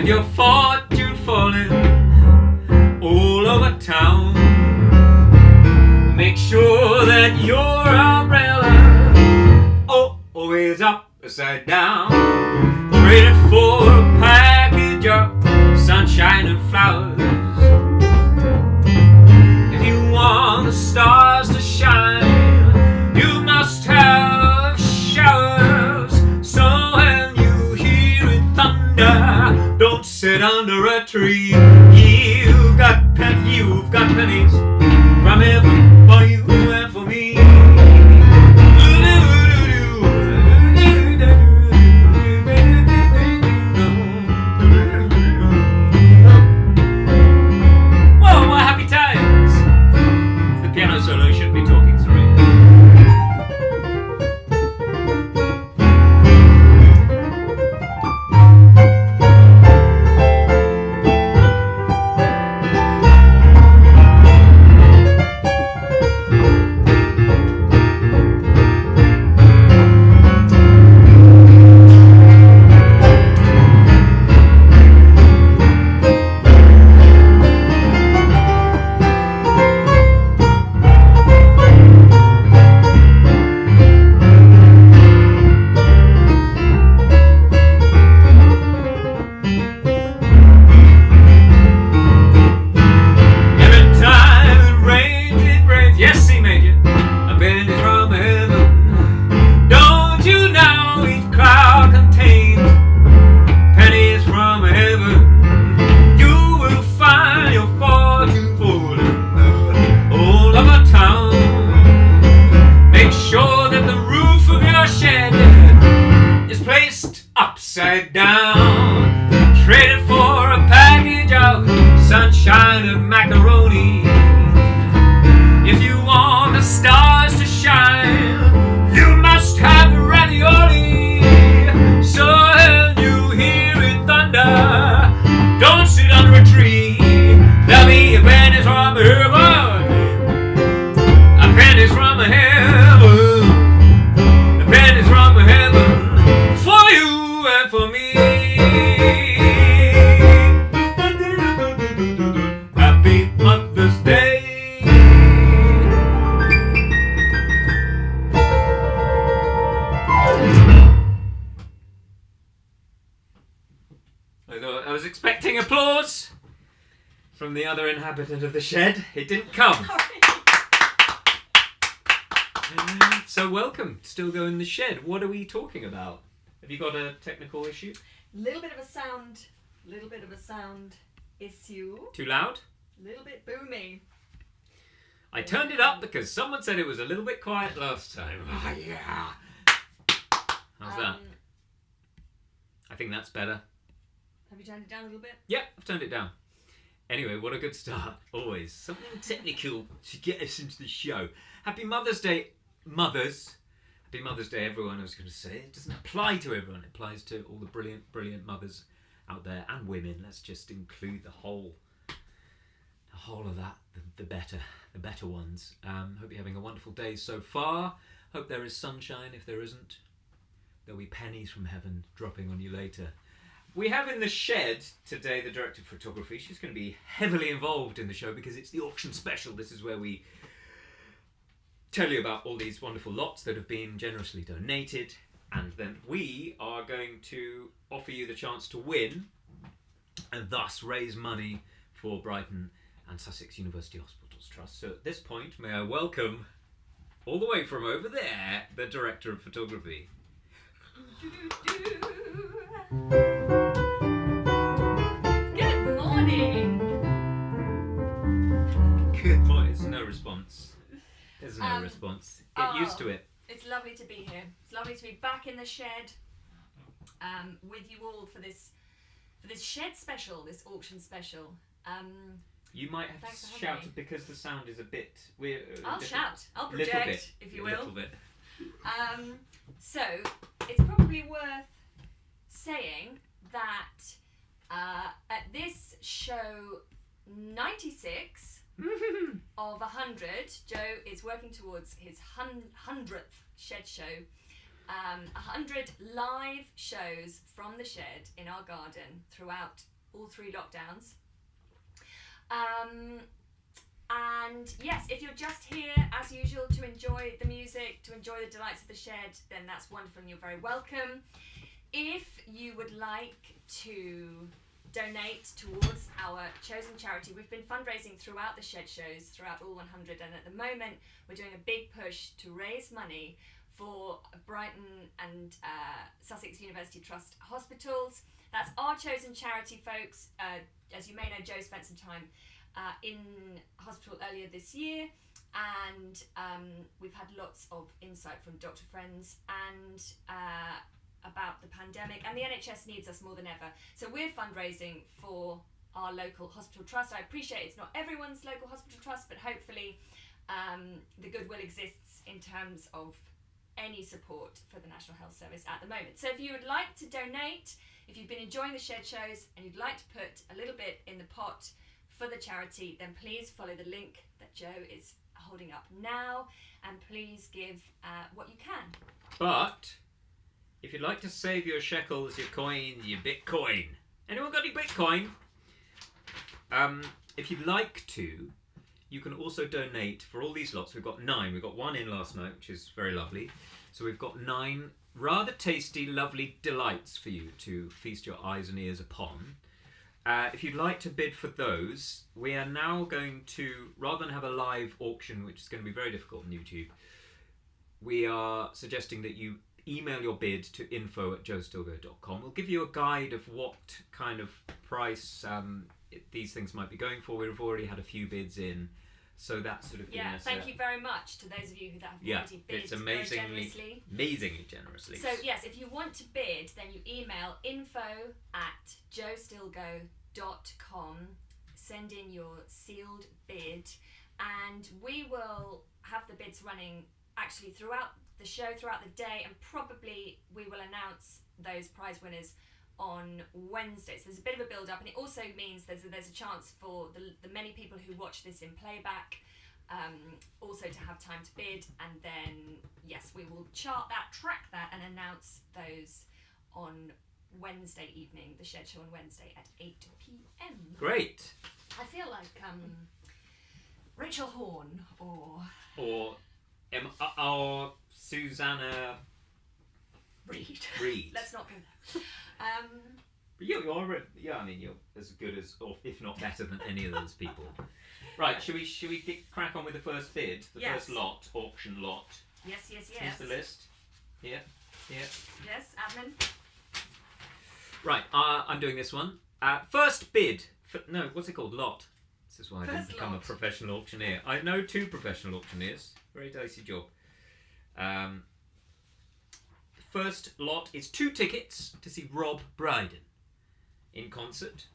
and your fortune falling all over town. Make sure that your umbrella always upside down. Trade it for a package of sunshine and flowers. If you want the stars to shine, you must have showers. So when you hear it thunder, don't sit under a tree. You've got pennies from heaven for you and for me. Whoa, what happy times! The piano solo shouldn't be talking, sorry. Upside down, traded for a package of sunshine and macaroni. If you want the stars to shine, you must have ravioli. So when you hear it thunder, don't sit under a tree. There'll be a pennies from heaven, a pennies from heaven, a pennies from heaven for you and for me. Happy Mother's Day. I was expecting applause from the other inhabitant of the shed. It didn't come. So welcome, Stilgoe in the shed. What are we talking about? Have you got a technical issue? Little bit of a sound issue. Too loud? A little bit boomy. I turned it up because someone said it was a little bit quiet last time. Oh, yeah. How's that? I think that's better. Have you turned it down a little bit? Yeah, I've turned it down. Anyway, what a good start. Always. Something technical to get us into the show. Happy Mother's Day, mothers. Happy Mother's Day, everyone. I was going to say, it doesn't apply to everyone. It applies to all the brilliant, brilliant mothers out there and women. Let's just include the whole of that, the better ones. Hope you're having a wonderful day so far. Hope there is sunshine. If there isn't, there'll be pennies from heaven dropping on you later. We have in the shed today the director of photography. She's going to be heavily involved in the show because it's the auction special. This is where we tell you about all these wonderful lots that have been generously donated, and then we are going to offer you the chance to win and thus raise money for Brydon and Sussex University Hospitals Trust. So at this point, may I welcome, all the way from over there, the director of photography. Good morning. Good morning. There's no response. There's no response. Get used to it. It's lovely to be here. It's lovely to be back in the shed with you all for this shed special, this auction special. You might have to shout it because the sound is a bit weird. I'll shout. I'll project, if you will. A little bit. So it's probably worth saying that at this show 96 of 100, Joe is working towards his 100th shed show. 100 live shows from the shed in our garden throughout all 3 lockdowns. And yes, if you're just here as usual to enjoy the music, to enjoy the delights of the shed, then that's wonderful and you're very welcome. If you would like to donate towards our chosen charity, we've been fundraising throughout the shed shows, throughout all 100, and at the moment we're doing a big push to raise money for Brydon and Sussex University Trust hospitals. That's our chosen charity, folks. As you may know, Joe spent some time in hospital earlier this year, and we've had lots of insight from doctor friends and about the pandemic, and the NHS needs us more than ever. So we're fundraising for our local hospital trust. I appreciate it's not everyone's local hospital trust, but hopefully the goodwill exists in terms of any support for the National Health Service at the moment. So if you would like to donate, if you've been enjoying the shed shows and you'd like to put a little bit in the pot for the charity, then please follow the link that Joe is holding up now, and please give what you can. But if you'd like to save your shekels, your coins, your Bitcoin, anyone got any Bitcoin? If you'd like to, you can also donate for all these lots. We've got 9. We got 1 in last night, which is very lovely. So we've got 9 rather tasty, lovely delights for you to feast your eyes and ears upon. If you'd like to bid for those, we are now going to, rather than have a live auction, which is going to be very difficult on YouTube, we are suggesting that you email your bid to info@joestilgoe.com. We'll give you a guide of what kind of price these things might be going for. We've already had a few bids in, so that's sort of thank you very much to those of you that have already bid it's amazingly generously. So yes, if you want to bid, then you email info@joestilgoe.com, send in your sealed bid, and we will have the bids running actually throughout the show, throughout the day, and probably we will announce those prize winners on Wednesday. So there's a bit of a build up, and it also means there's a chance for the many people who watch this in playback also to have time to bid, and then yes, we will chart that, track that, and announce those on Wednesday evening, the shed show on Wednesday at 8 p.m. Great. I feel like Rachel Horn or Susanna Reed. Let's not go there. You're as good as, or if not better than any of those people. Right, should we crack on with the first bid? The first lot, auction lot. Yes. Here's the list. Here. Yes, admin. Right, I'm doing this one. First bid. What's it called? Lot. This is why I didn't become a professional auctioneer. I know 2 professional auctioneers. Very dicey job. First lot is 2 tickets to see Rob Brydon in concert.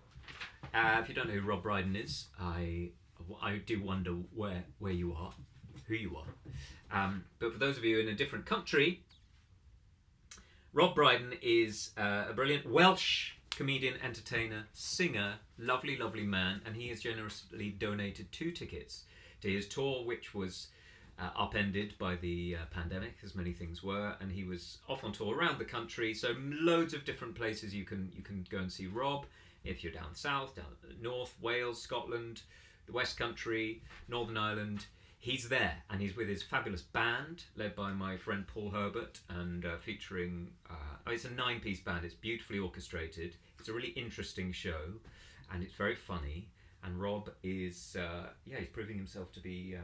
If you don't know who Rob Brydon is, I do wonder where you are, who you are. But for those of you in a different country, Rob Brydon is a brilliant Welsh comedian, entertainer, singer, lovely man, and he has generously donated 2 tickets to his tour, which was upended by the pandemic, as many things were, and he was off on tour around the country. So loads of different places you can go and see Rob. If you're down south, down north, Wales, Scotland, the West Country, Northern Ireland, he's there, and he's with his fabulous band led by my friend Paul Herbert, and featuring it's a 9-piece band. It's beautifully orchestrated. It's a really interesting show, and it's very funny. And Rob is he's proving himself to be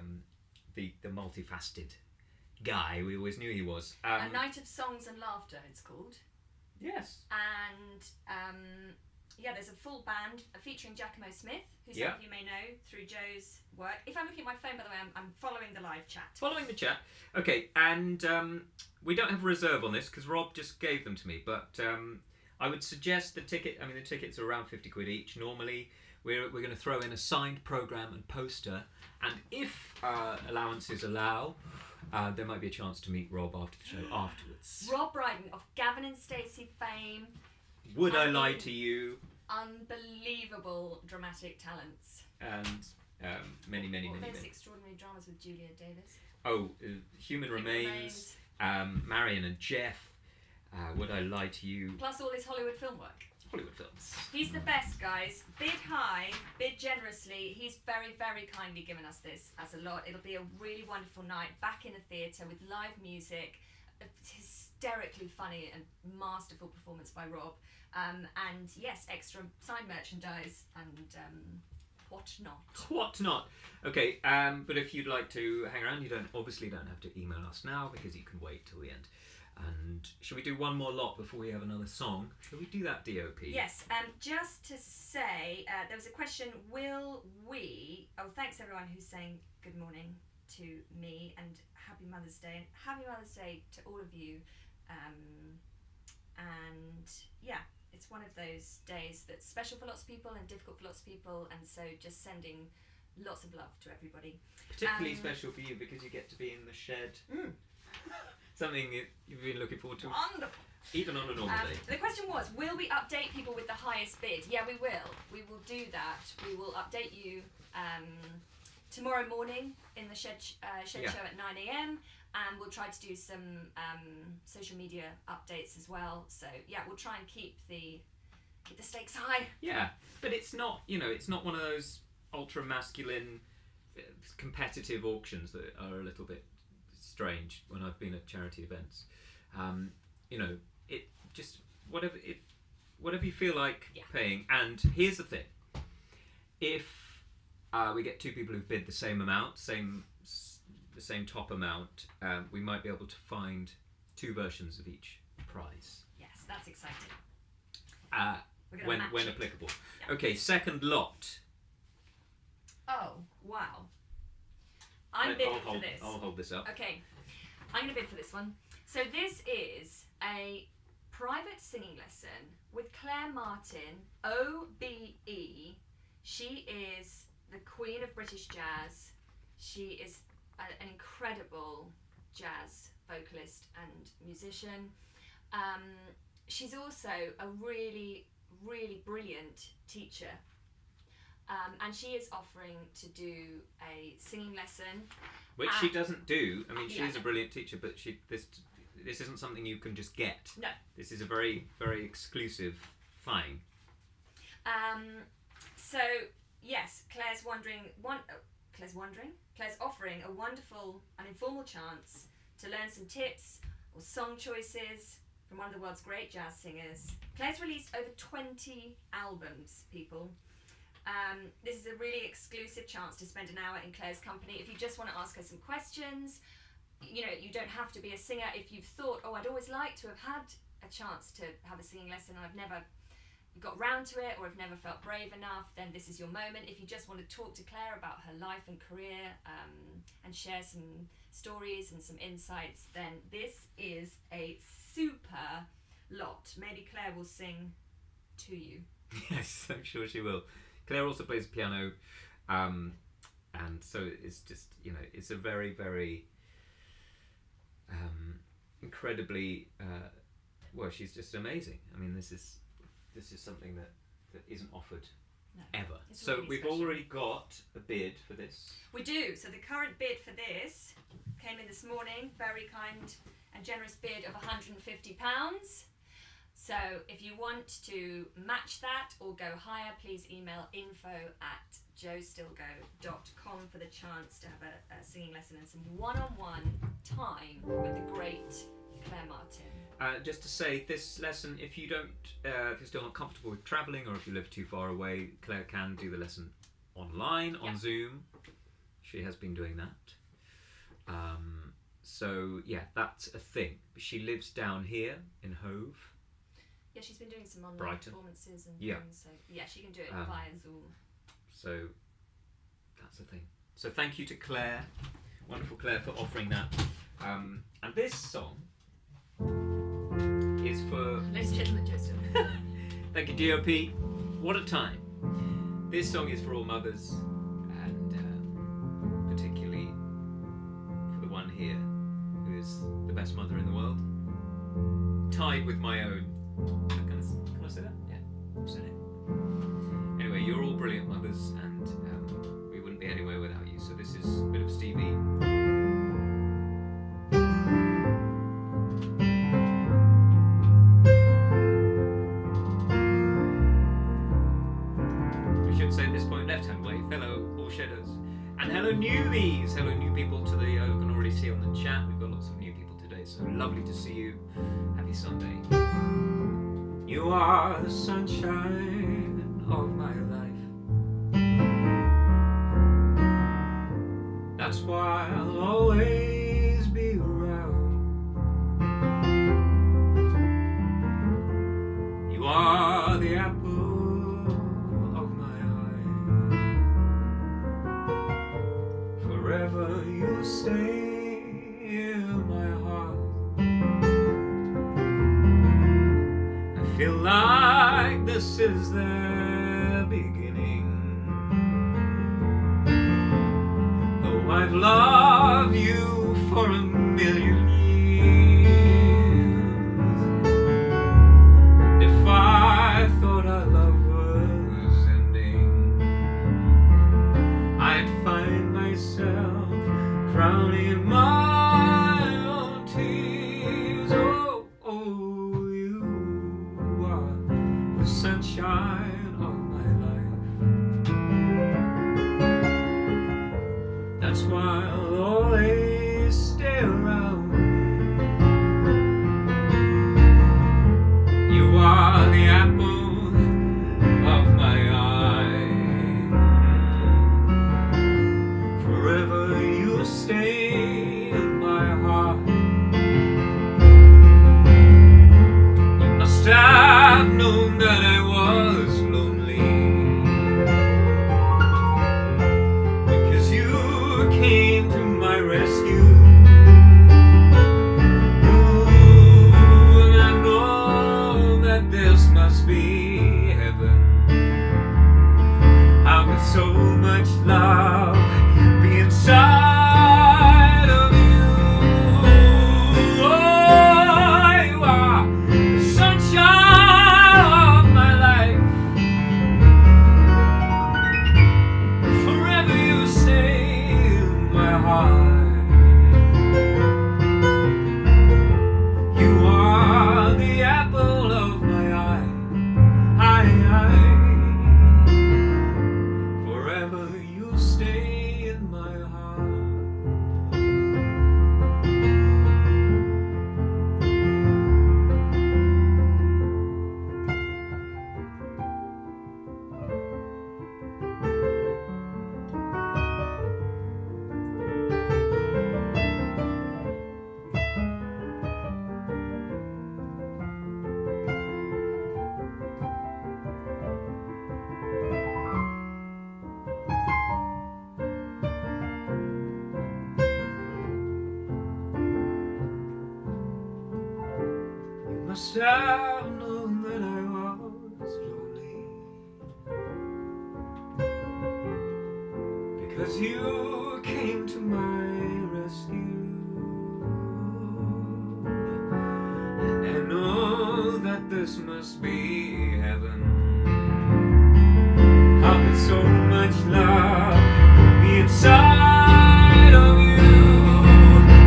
the multifaceted guy we always knew he was. A Night of Songs and Laughter, it's called. Yes. And there's a full band featuring Giacomo Smith, who some of you may know through Joe's work. If I'm looking at my phone, by the way, I'm following the live chat. Following the chat. Okay, and we don't have a reserve on this because Rob just gave them to me, but I would suggest the tickets are around 50 quid each normally. We're going to throw in a signed programme and poster, and if allowances allow, there might be a chance to meet Rob after the show afterwards. Rob Brydon of Gavin and Stacey fame. Would I Lie to You? Unbelievable dramatic talents. And many. Those extraordinary dramas with Julia Davis. Human Remains. Marion and Jeff. Would I Lie to You? Plus all his Hollywood film work. Hollywood films. He's the best, guys. Bid high, bid generously. He's very, very kindly given us this as a lot. It'll be a really wonderful night back in a theatre with live music, a hysterically funny and masterful performance by Rob, and yes, extra signed merchandise and whatnot. Whatnot. Okay, but if you'd like to hang around, you obviously don't have to email us now because you can wait till the end. And should we do one more lot before we have another song? Shall we do that, DOP? Yes, just to say, there was a question, will we... Oh, thanks everyone who's saying good morning to me and Happy Mother's Day. And Happy Mother's Day to all of you. And yeah, it's one of those days that's special for lots of people and difficult for lots of people. And so just sending lots of love to everybody. Particularly special for you because you get to be in the shed. Something you've been looking forward to. Wonderful. Even on a normal day. The question was, will we update people with the highest bid? Yeah, we will. We will do that. We will update you tomorrow morning in the shed show at 9 a.m. And we'll try to do some social media updates as well. So yeah, we'll try and keep the stakes high. Yeah, but it's not, it's not one of those ultra masculine competitive auctions that are a little bit strange when I've been at charity events. It just whatever you feel like paying. And here's the thing: if we get two people who've bid the same amount, the same top amount, we might be able to find two versions of each prize. Yes, that's exciting. When applicable. Yeah. Okay, second lot. Oh wow! I'm bidding for this. I'll hold this up. Okay, I'm going to bid for this one. So this is a private singing lesson with Claire Martin, OBE. She is the queen of British jazz. She is an incredible jazz vocalist and musician. She's also a really, really brilliant teacher. And she is offering to do a singing lesson. Which she doesn't do. I mean, she is a brilliant teacher, but this isn't something you can just get. No. This is a very, very exclusive thing. So, yes, Claire's offering a wonderful and informal chance to learn some tips or song choices from one of the world's great jazz singers. Claire's released over 20 albums, people. This is a really exclusive chance to spend an hour in Claire's company. If you just want to ask her some questions, you don't have to be a singer. If you've thought, I'd always like to have had a chance to have a singing lesson and I've never got round to it or I've never felt brave enough, then this is your moment. If you just want to talk to Claire about her life and career and share some stories and some insights, then this is a super lot. Maybe Claire will sing to you. Yes, I'm sure she will. Claire also plays piano, and so it's just, it's a very, very incredibly, she's just amazing. I mean, this is something that isn't offered ever. So really we've already got a bid for this. We do. So the current bid for this came in this morning, very kind and generous bid of £150. So if you want to match that or go higher, please email info@joestilgoe.com for the chance to have a singing lesson and some one-on-one time with the great Claire Martin. Just to say, this lesson, if you're still not comfortable with travelling or if you live too far away, Claire can do the lesson online on Zoom. She has been doing that. So yeah, that's a thing. She lives down here in Hove. Yeah, she's been doing some online Brydon performances and things. So yeah, she can do it via Zoom. So that's the thing. So thank you to Claire, wonderful Claire, for offering that. And this song is for... Ladies and gentlemen, Justin. Thank you, DOP. What a time. This song is for all mothers, and particularly for the one here, who is the best mother in the world. Tied with my own. Can I say that? Yeah, I've said it. Anyway, you're all brilliant mothers, and we wouldn't be anywhere without you. So this is a bit of Stevie. Hello newbies, hello new people to the, you can already see on the chat, we've got lots of new people today, so lovely to see you. Happy Sunday. You are the sunshine of my life. That's why I'll always be around. You are the apple of my eye. Forever you stay in my heart. I feel like this is the beginning. Though I've loved you for a million years, and if I thought our love was ending, I'd find myself drowning in my own tears. Oh, oh, you are the sunshine of my life. That's why I'll always stay around. You are the apple of my eye. Forever you stay in my heart. You must have known that I was lonely, because you came to my rescue. And I know that this must be heaven. How could so much love be inside of you? Oh, you are the sunshine of my life. Forever you stay in my heart. You are the apple of my eye. Forever you stay in my heart. You must have known that I was lonely, because you came to my rescue. And I know that this must be heaven. How could so much love be inside of you?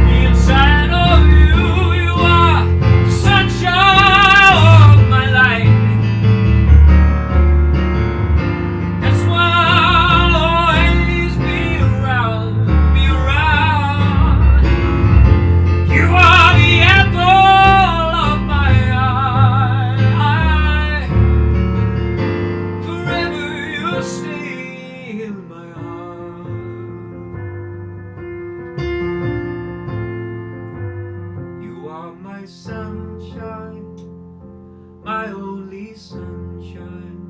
Be inside of you. You are the sunshine of my life. That's why I'll always be around, be around. You are the apple of my eye. Forever you stay in my heart. You are my sunshine, my only sunshine.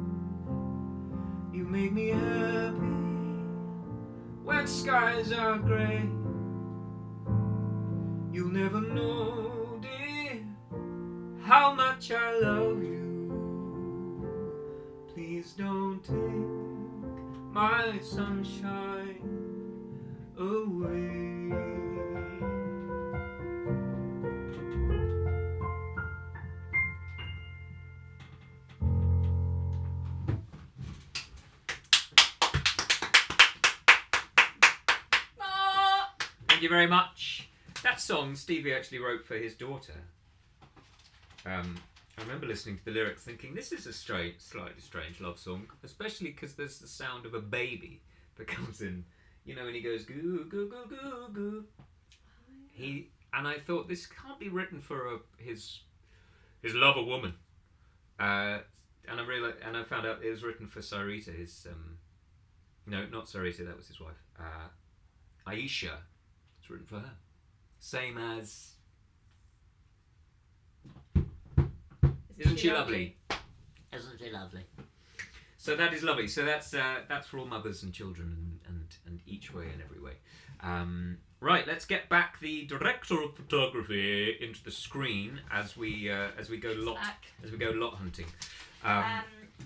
You make me happy when skies are gray. You'll never know, dear, how much I love you. Please don't take my sunshine away. Thank you very much. That song Stevie actually wrote for his daughter. I remember listening to the lyrics thinking, this is a slightly strange love song, especially because there's the sound of a baby that comes in You know, when he goes goo goo goo goo goo. And I thought this can't be written for his lover woman. And I found out it was written for Sarita. No, not Sarita. That was his wife. Aisha. It's written for her. Same as. Isn't she lovely? Isn't she lovely? So that is lovely. So that's for all mothers and children and each way and every way. Right, let's get back the director of photography into the screen as we go lot hunting.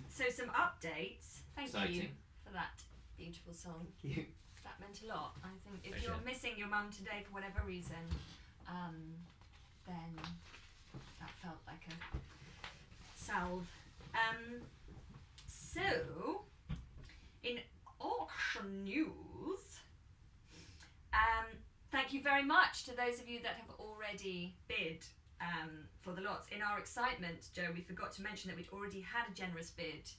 So some updates. Thank Exciting. you for that beautiful song. You. That meant a lot. I think if Pleasure. you're missing your mum today for whatever reason, then that felt like a salve. So, in auction news, thank you very much to those of you that have already bid for the lots. In our excitement, Joe, we forgot to mention that we'd already had a generous bid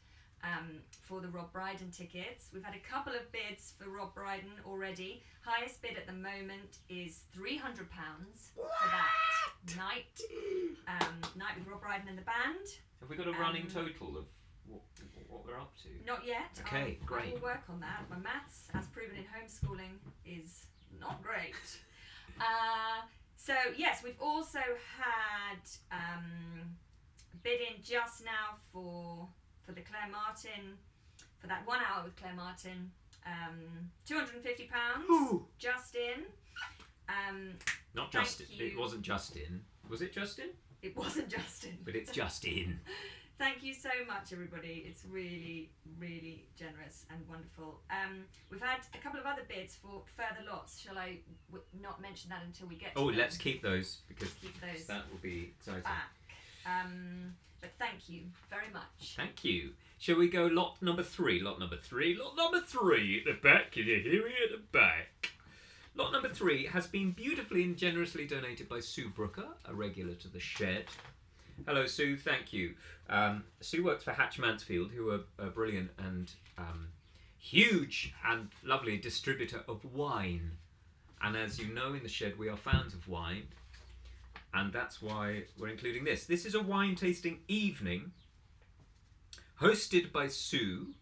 for the Rob Brydon tickets. We've had a couple of bids for Rob Brydon already. Highest bid at the moment is £300 for that night. Night with Rob Brydon and the band. Have we got a running total of what we're up to? Not yet. Okay, great. I will work on that. My maths, as proven in homeschooling, is not great. So yes, we've also had bid in just now for the Claire Martin, for that 1 hour with Claire Martin, £250 just in. Not Justin. It wasn't Justin. Was it Justin? It wasn't Justin. But it's Justin. Thank you so much, everybody. It's really, really generous and wonderful. We've had a couple of other bids for further lots. Shall I not mention that until we get to them? Let's keep those because Keep those that will be exciting. back. But thank you very much. Thank you. Shall we go lot number 3? Lot number 3 at the back. Can you hear me at the back? Lot number 3 has been beautifully and generously donated by Sue Brooker, a regular to the shed. Hello, Sue. Thank you. Sue works for Hatch Mansfield, who are a brilliant and huge and lovely distributor of wine. And as you know, in the shed, we are fans of wine. And that's why we're including this. This is a wine tasting evening hosted by Sue.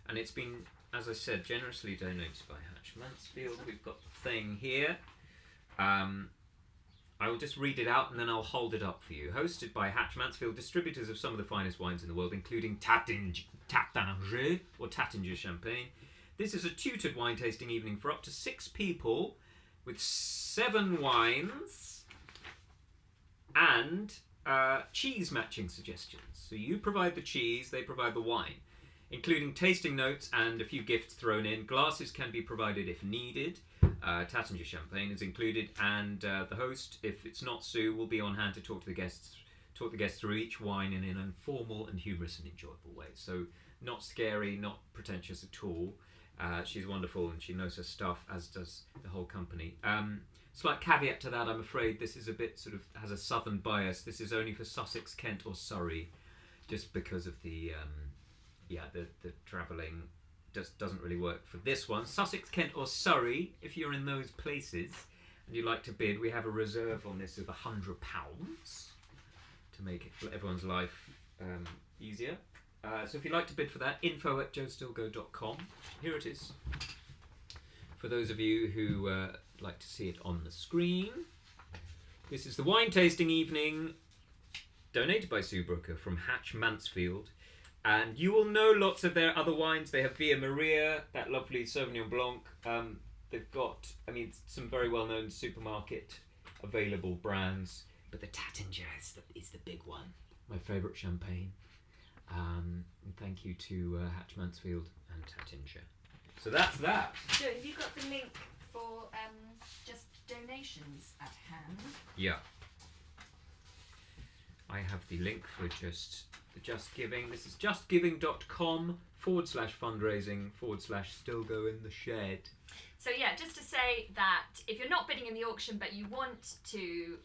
And it's been, as I said, generously donated by Hatch Mansfield. We've got the thing here. I will just read it out and then I'll hold it up for you. Hosted by Hatch Mansfield, distributors of some of the finest wines in the world, including Taittinger or Taittinger Champagne. This is a tutored wine tasting evening for up to 6 people with 7 wines and cheese matching suggestions. So you provide the cheese, they provide the wine, including tasting notes and a few gifts thrown in. Glasses can be provided if needed. Taittinger Champagne is included, and the host, if it's not Sue, will be on hand to talk the guests through each wine in an informal and humorous and enjoyable way. So not scary, not pretentious at all. She's wonderful and she knows her stuff, as does the whole company. Slight caveat to that, I'm afraid this is a bit sort of has a southern bias. This is only for Sussex, Kent or Surrey, just because of the travelling just doesn't really work for this one. Sussex, Kent or Surrey, if you're in those places and you'd like to bid, we have a reserve on this of £100 to make everyone's life easier. So if you'd like to bid for that, info@joestilgoe.com. Here it is. For those of you who like to see it on the screen, this is the wine tasting evening donated by Sue Brooker from Hatch Mansfield. And you will know lots of their other wines. They have Via Maria, that lovely Sauvignon Blanc. They've got, some very well-known supermarket available brands. But the Taittinger is the big one. My favourite champagne. And thank you to Hatch Mansfield and Taittinger. So that's that. So have you got the link for just donations at hand? Yeah. I have the link for Just Giving. This is justgiving.com/fundraising/Stilgoe in the shed. So yeah, just to say that if you're not bidding in the auction but you want to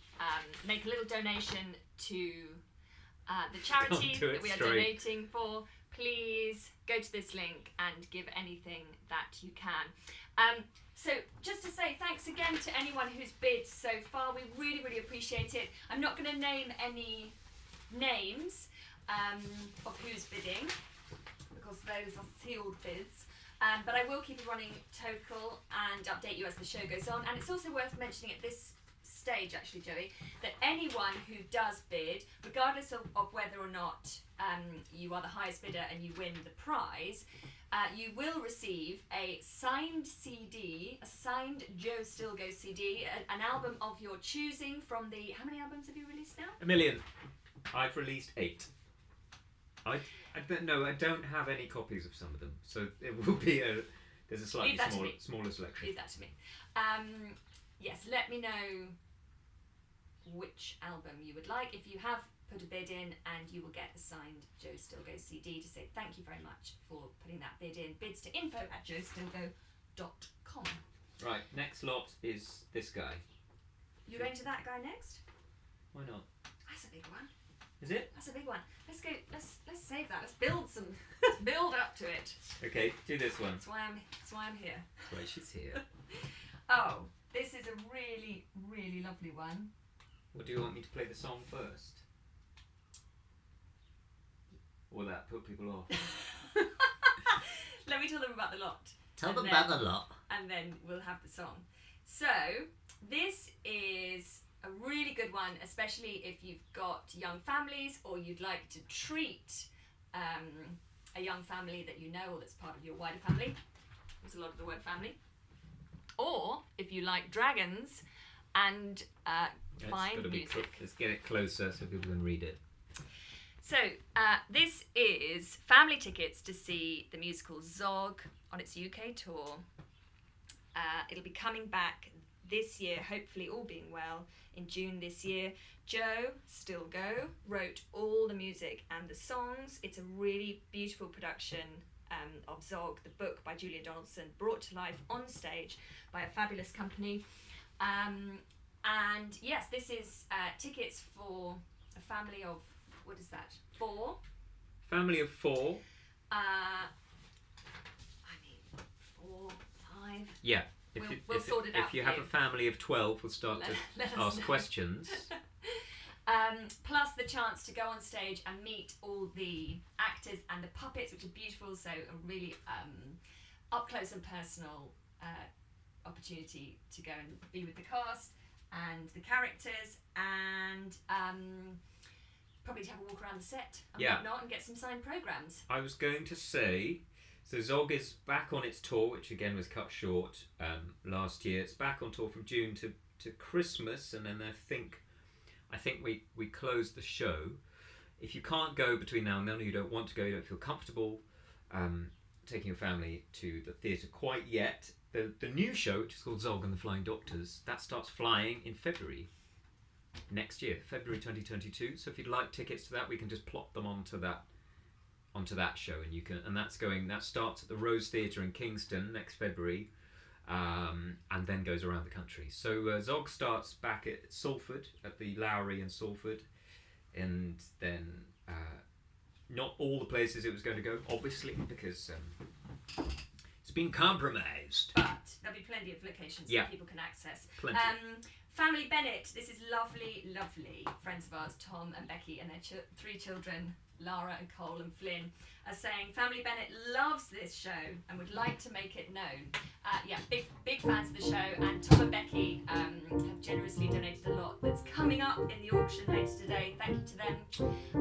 make a little donation to the charity that we are donating for, please go to this link and give anything that you can. So just to say thanks again to anyone who's bid so far. We really, really appreciate it. I'm not going to name any names of who's bidding because those are sealed bids. But I will keep a running total and update you as the show goes on. And it's also worth mentioning at this stage, actually, Joey, that anyone who does bid, regardless of whether or not you are the highest bidder and you win the prize, you will receive a signed CD, a signed Joe Stilgoe CD, an album of your choosing from the... How many albums have you released now? 1 million. I've released 8. I don't have any copies of some of them, so it will be there's a slightly smaller selection. Leave that to me. Yes, let me know which album you would like. If you have put a bid in, and you will get a signed Joe Stilgoe CD to say thank you very much for putting that bid in. Bids to info@joestilgoe.com. Right, next lot is this guy. You're going to that guy next? Why not? That's a big one. Is it? That's a big one. Let's go. Let's save that. Let's build up to it. Okay, do this one. That's why I'm here. That's why she's here. Oh, this is a really, really lovely one. Well, do you want me to play the song first? Or will that put people off? Let me tell them about the lot. Tell them about the lot. And then we'll have the song. So, this is a really good one, especially if you've got young families or you'd like to treat a young family that you know or that's part of your wider family. There's a lot of the word family. Or if you like dragons and fine music. Let's get it closer so people can read it. So, this is family tickets to see the musical Zog on its UK tour. It'll be coming back this year, hopefully all being well, in June this year. Joe Stilgoe wrote all the music and the songs. It's a really beautiful production of Zog, the book by Julia Donaldson, brought to life on stage by a fabulous company. And yes, this is tickets for a family of, what is that, 4? Family of 4. 4, 5. Yeah. We'll sort it out. If you have a family of 12, we'll start to ask questions. Plus the chance to go on stage and meet all the actors and the puppets, which are beautiful. So a really up close and personal opportunity to go and be with the cast and the characters, and probably to have a walk around the set and whatnot and get some signed programmes. I was going to say, so Zog is back on its tour, which again was cut short last year. It's back on tour from June to Christmas, and then I think we closed the show. If you can't go between now and then, or you don't want to go, you don't feel comfortable taking your family to the theatre quite yet, the new show, which is called Zog and the Flying Doctors, that starts flying in February next year, February 2022. So if you'd like tickets to that, we can just plot them onto that show, and you can, and that starts at the Rose Theatre in Kingston next February, and then goes around the country. So Zog starts back at Salford, at the Lowry in Salford, and then not all the places it was going to go, obviously, because it's been compromised. But there'll be plenty of locations that people can access. Plenty. Family Bennett, this is lovely, lovely friends of ours, Tom and Becky, and their 3 children, Lara and Cole and Flynn, are saying Family Bennett loves this show and would like to make it known. Big fans of the show, and Tom and Becky have generously donated a lot that's coming up in the auction later today. Thank you to them.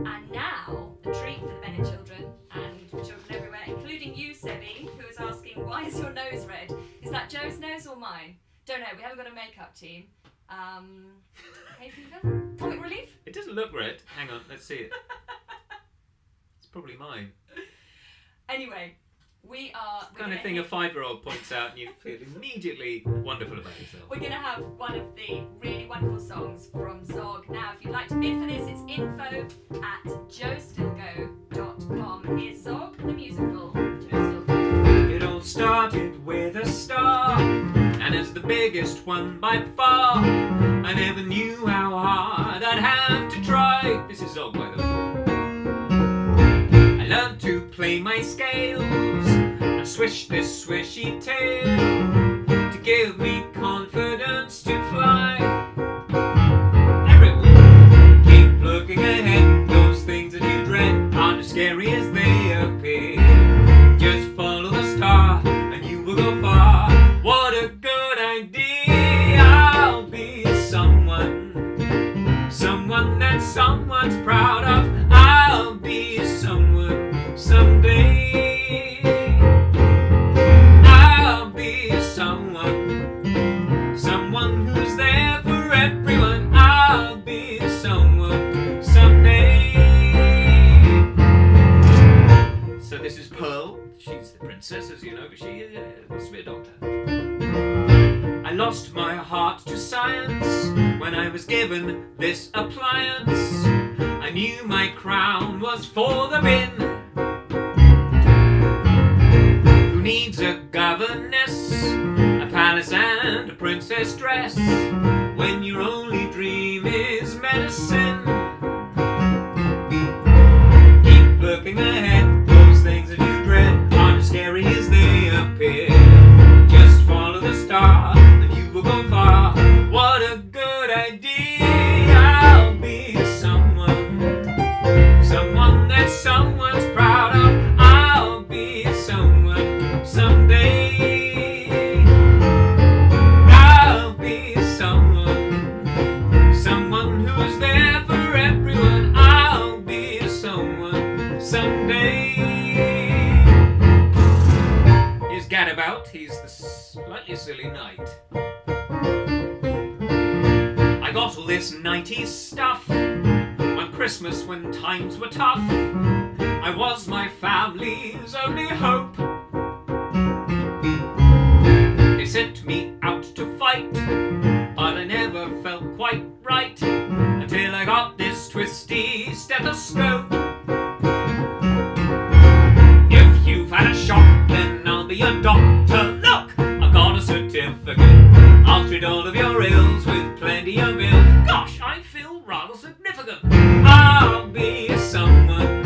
And now, a treat for the Bennett children and children everywhere, including you, Sebi, who is asking, why is your nose red? Is that Joe's nose or mine? Don't know, we haven't got a makeup team. Hay fever? Comic relief? It doesn't look red. Hang on, let's see it. It's probably mine. Anyway, we are... It's the kind of thing a 5-year-old points out and you feel immediately wonderful about yourself. We're going to have one of the really wonderful songs from Zog. Now, if you'd like to bid for this, it's info@joestilgoe.com. Here's Zog, the musical. Joe Stilgoe. It all started with a star, and as the biggest one by far, I never knew how hard I'd have to try. This is Zog, by the way. I learned to play my scales and swish this swishy tail to give me confidence to fly. Everyone, keep looking ahead. Those things that you dread aren't as scary as they appear. Just follow the star and you will go far. What a good idea! I'll be someone that someone's proud of. I'll be someone someday. I'll be someone who's there for everyone. I'll be someone someday. So this is Pearl. She's the princess, as you know, but she wants to be a doctor. I lost my heart to science when I was given this appliance. I knew my crown was for the bin. Who needs a governess, a palace and a princess dress, when your only dream is medicine? Keep looking ahead, those things that you dread aren't as scary as they appear. Just follow the star and you will go far. What a good idea! I'll be someone that someone's proud of. I'll be someone someday. I'll be someone who's there for everyone. I'll be someone someday. Here's Gadabout. He's the slightly silly knight. I got all this 90s stuff one Christmas when times were tough. I was my family's only hope. They sent me out to fight, but I never felt quite right until I got this twisty stethoscope. If you've had a shock, then I'll be your doctor. Look, I've got a certificate. I'll treat all of your ills with plenty of ills. Gosh, I feel rather significant. I'll be someone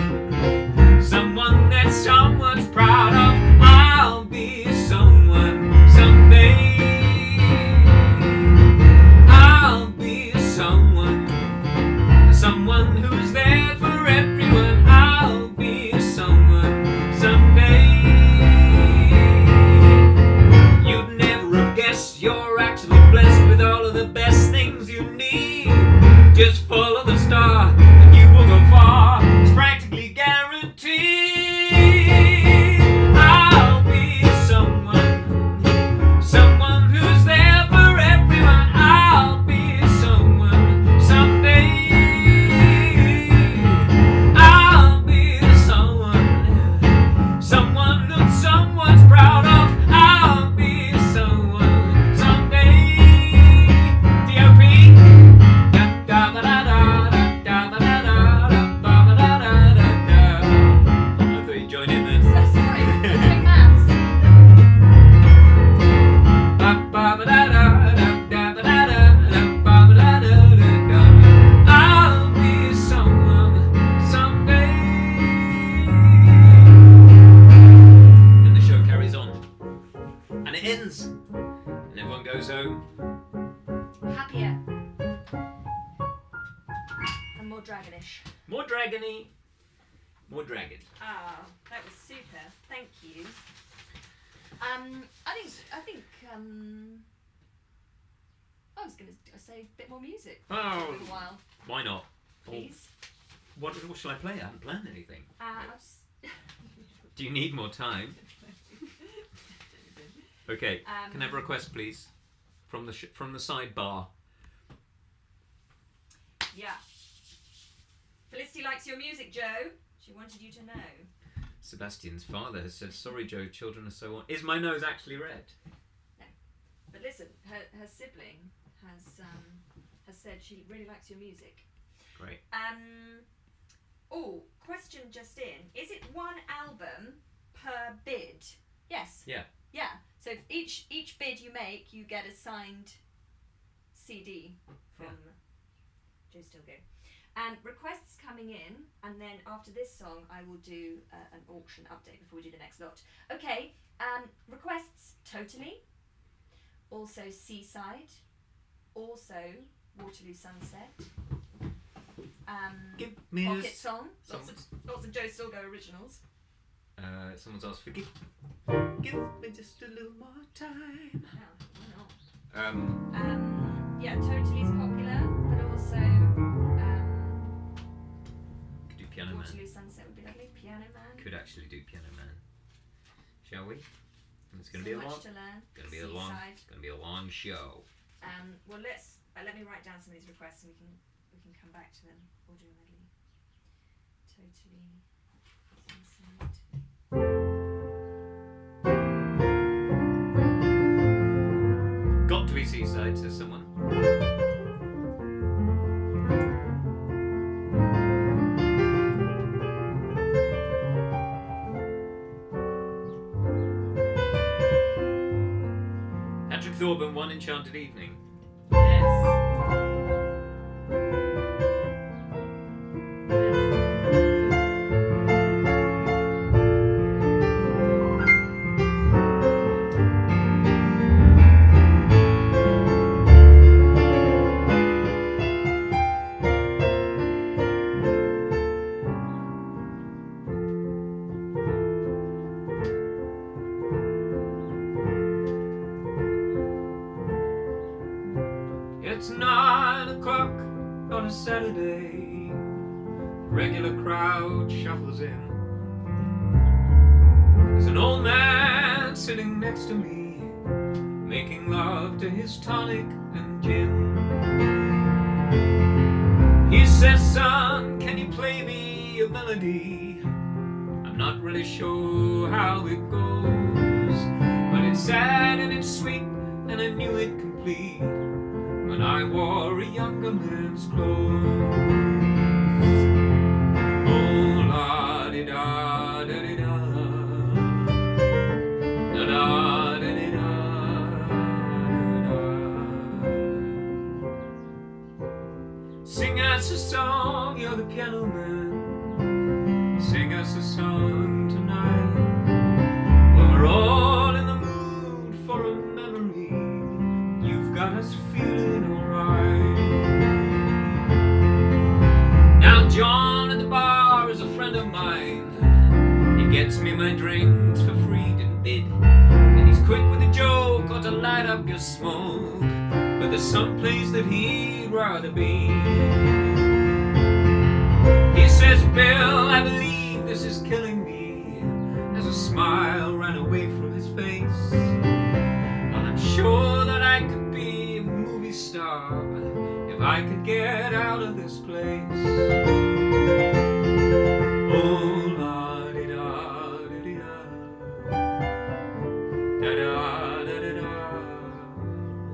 that someone's proud of. I'll be someone someday. I'll be someone who's there for everyone. I'll be someone someday. You'd never have guessed you're actually blessed with all of the best things you need. Just follow the star and you will go far. It's practically guaranteed. I'll be someone who's there for everyone. I'll be someone someday. I'll be someone that someone's proud of. I'll be someone someday. D.O.P. I thought you'd join in then. So sorry, I'm doing maths. I'll be someone someday. And the show carries on. And it ends. And everyone goes home. Happier. And more dragonish. More dragony. More dragon. Ah, that was super. Thank you. I think I was going to say a bit more music for a Oh, little while, why not? please. What shall I play? I haven't planned anything. I'll just Do you need more time? Okay. Can I have a request, please? From the sidebar. Yeah. Felicity likes your music, Joe. She wanted you to know. Sebastian's father has said, "Sorry, Joe. Children are so on." Is my nose actually red? No. But listen, her sibling has said she really likes your music. Great. Oh, question just in. Is it one album per bid? Yes. Yeah. Yeah. So if each bid you make, you get a signed CD from Joe Stilgoe. And requests coming in, and then after this song, I will do an auction update before we do the next lot. Okay, requests Totally, also Seaside, also Waterloo Sunset, Give me Pocket Song, lots of Joe Stilgoe originals. Someone's asked for give me just a little more time. Yeah, why not? Yeah, Totally's popular, but also Could do Piano Man. Waterloo Sunset would be lovely. Piano Man. Could actually do Piano Man. Shall we? It's going to So be a long. much to learn. Going to be a long. Going to be a long show. Well, let me write down some of these requests, and we can come back to them. We'll do a medley. Totally. Sunset. Got to be Seaside, says someone. Patrick Thorburn, One Enchanted Evening. It's 9 o'clock on a Saturday. The regular crowd shuffles in. There's an old man sitting next to me, making love to his tonic and gin. He says, son, can you play me a melody? I'm not really sure how it goes, but it's sad and it's sweet, and I knew it complete when I wore a younger man's clothes. Oh, la-di-da, da-di-da, da-da, da-di-da, da-da. Sing us a song, you're the piano man. Sing us a song tonight. Well, we're all in the mood for a memory. You've got us feeling alright. Now John at the bar is a friend of mine. He gets me my drinks for free, didn't bid. And he's quick with a joke or to light up your smoke. But there's some place that he'd rather be. He says, Bill, I believe this is killing me. As a smile ran away from his face. Well, I'm sure that I could be a movie star if I could get out of this place. Oh, la-di-da, di-di-da, da-da, da-di-da,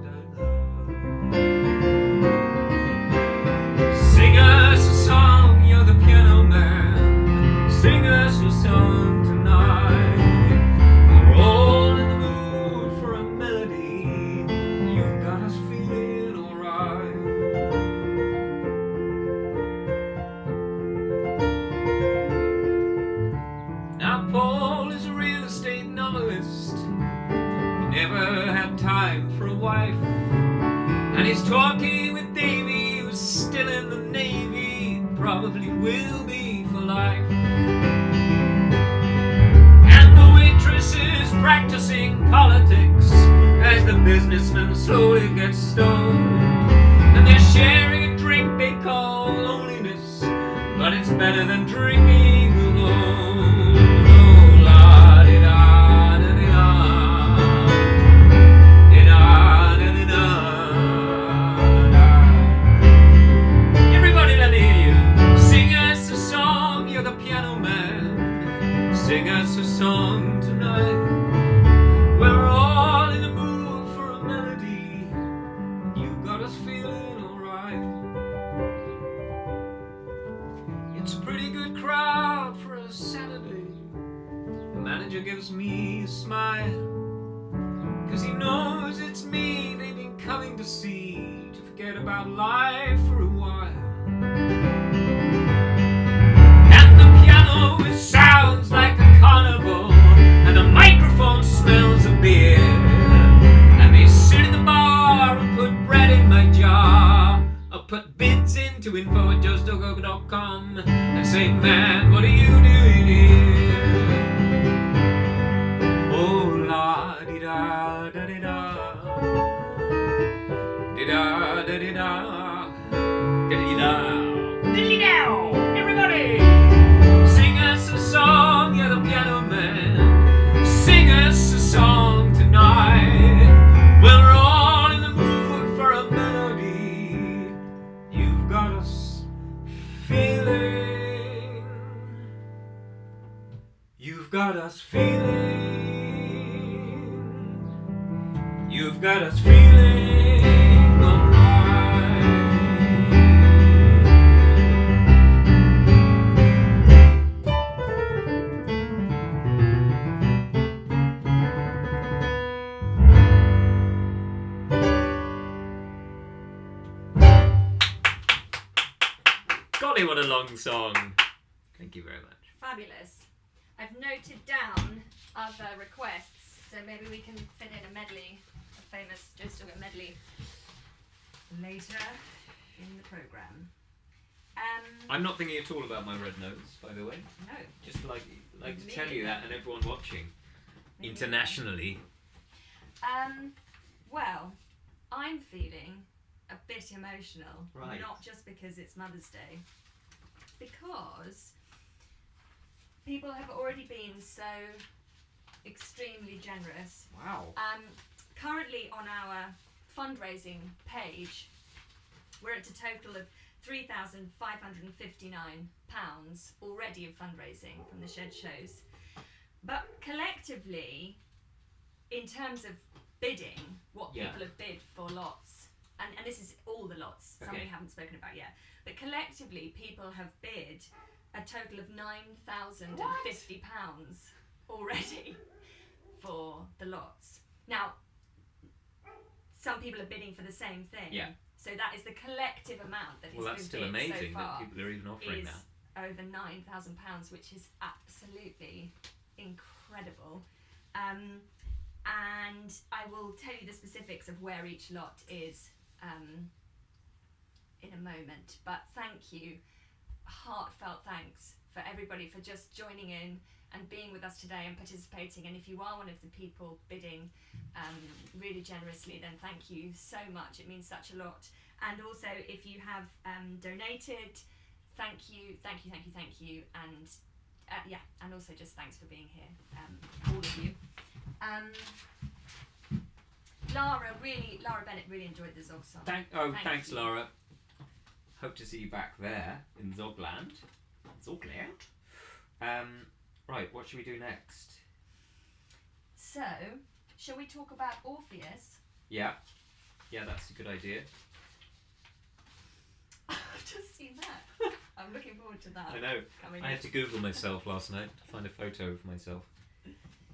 da-da. Sing us a song, you're the piano man. Sing us a song tonight. We're all in the mood for a melody. You've got us feeling alright. Now Paul is a real estate novelist. He never had time for a wife. And he's talking with Davy, who's still in the Navy, probably will be for life. And the waitress is practicing politics as the businessman slowly gets stoned. And they're sharing a drink they call loneliness, but it's better than drinking alone. Oh, la-di-da, da-di-da, di-da, da-di-da, da. Everybody let me hear you. Sing us a song, you're the piano man. Sing us a song tonight. We're all in the mood for a melody. You got us feeling alright. It's a pretty good crowd for a Saturday. The manager gives me a smile, 'cause he knows it's me they've been coming to see, to forget about life for a while. You've got us feeling. You've got us feeling alright. Golly, what a long song. Thank you very much. Fabulous. I've noted down other requests, so maybe we can fit in a medley, a famous Stilgoe medley, later in the programme. I'm not thinking at all about my red nose, by the way. No. Just like to Me tell you that, and everyone watching internationally. Well, I'm feeling a bit emotional, Right. not just because it's Mother's Day, because people have already been so extremely generous. Wow. Currently on our fundraising page, we're at a total of £3,559 already of fundraising from the shed shows. But collectively, in terms of bidding, what people have bid for lots, and this is all the lots, some we haven't spoken about yet, but collectively people have bid a total of £9,050 already for the lots. Now, some people are bidding for the same thing. Yeah. So that is the collective amount that has Well, that's been still bid amazing so far. that people are even offering is that. over £9,000, which is absolutely incredible. And I will tell you the specifics of where each lot is in a moment. But thank you, heartfelt thanks for everybody for just joining in and being with us today and participating. And if you are one of the people bidding really generously, then thank you so much. It means such a lot. And also, if you have donated, thank you. And and also just thanks for being here, all of you. Lara Bennett really enjoyed the Zog song. Thanks, you. Laura. Hope to see you back there in Zogland. Zogland. Right, what should we do next? So, shall we talk about Orpheus? Yeah, that's a good idea. I've just seen that. I'm looking forward to that. I know. Coming I in. had to Google myself last night to find a photo of myself,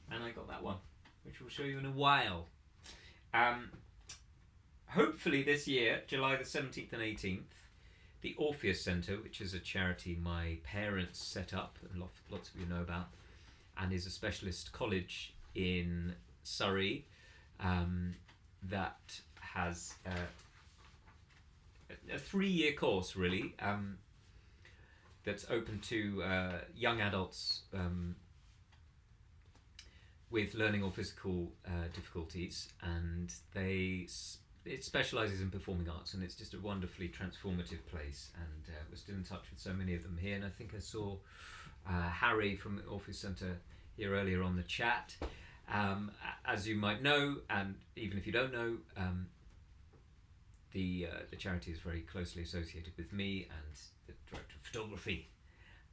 and I got that one, which we'll show you in a while. Hopefully this year, July the 17th and 18th, the Orpheus Centre, which is a charity my parents set up, and lots of you know about, and is a specialist college in Surrey that has a 3-year course, really, that's open to young adults with learning or physical difficulties, and it specialises in performing arts, and it's just a wonderfully transformative place. And we're still in touch with so many of them here, and I think I saw Harry from the Orpheus Centre here earlier on the chat. As you might know, and even if you don't know, the charity is very closely associated with me and the director of photography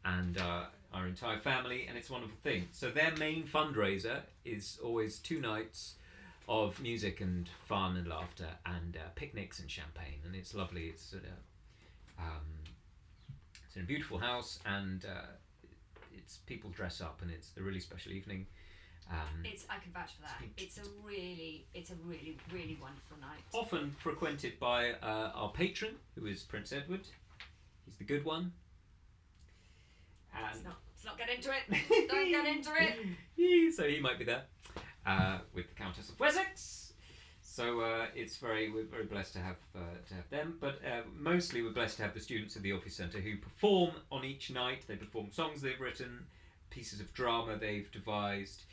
and our entire family, and it's a wonderful thing. So their main fundraiser is always 2 nights of music and fun and laughter and picnics and champagne, and it's lovely. It's in a beautiful house, and it's people dress up, and it's a really special evening. I can vouch for that. It's a really wonderful night. Often frequented by our patron, who is Prince Edward. He's the good one. And Let's not get into it. Don't get into it. So he might be there with the Countess of Wessex. So we're very blessed to have them. But mostly we're blessed to have the students of the Orpheus Centre who perform on each night. They perform songs they've written, pieces of drama they've devised.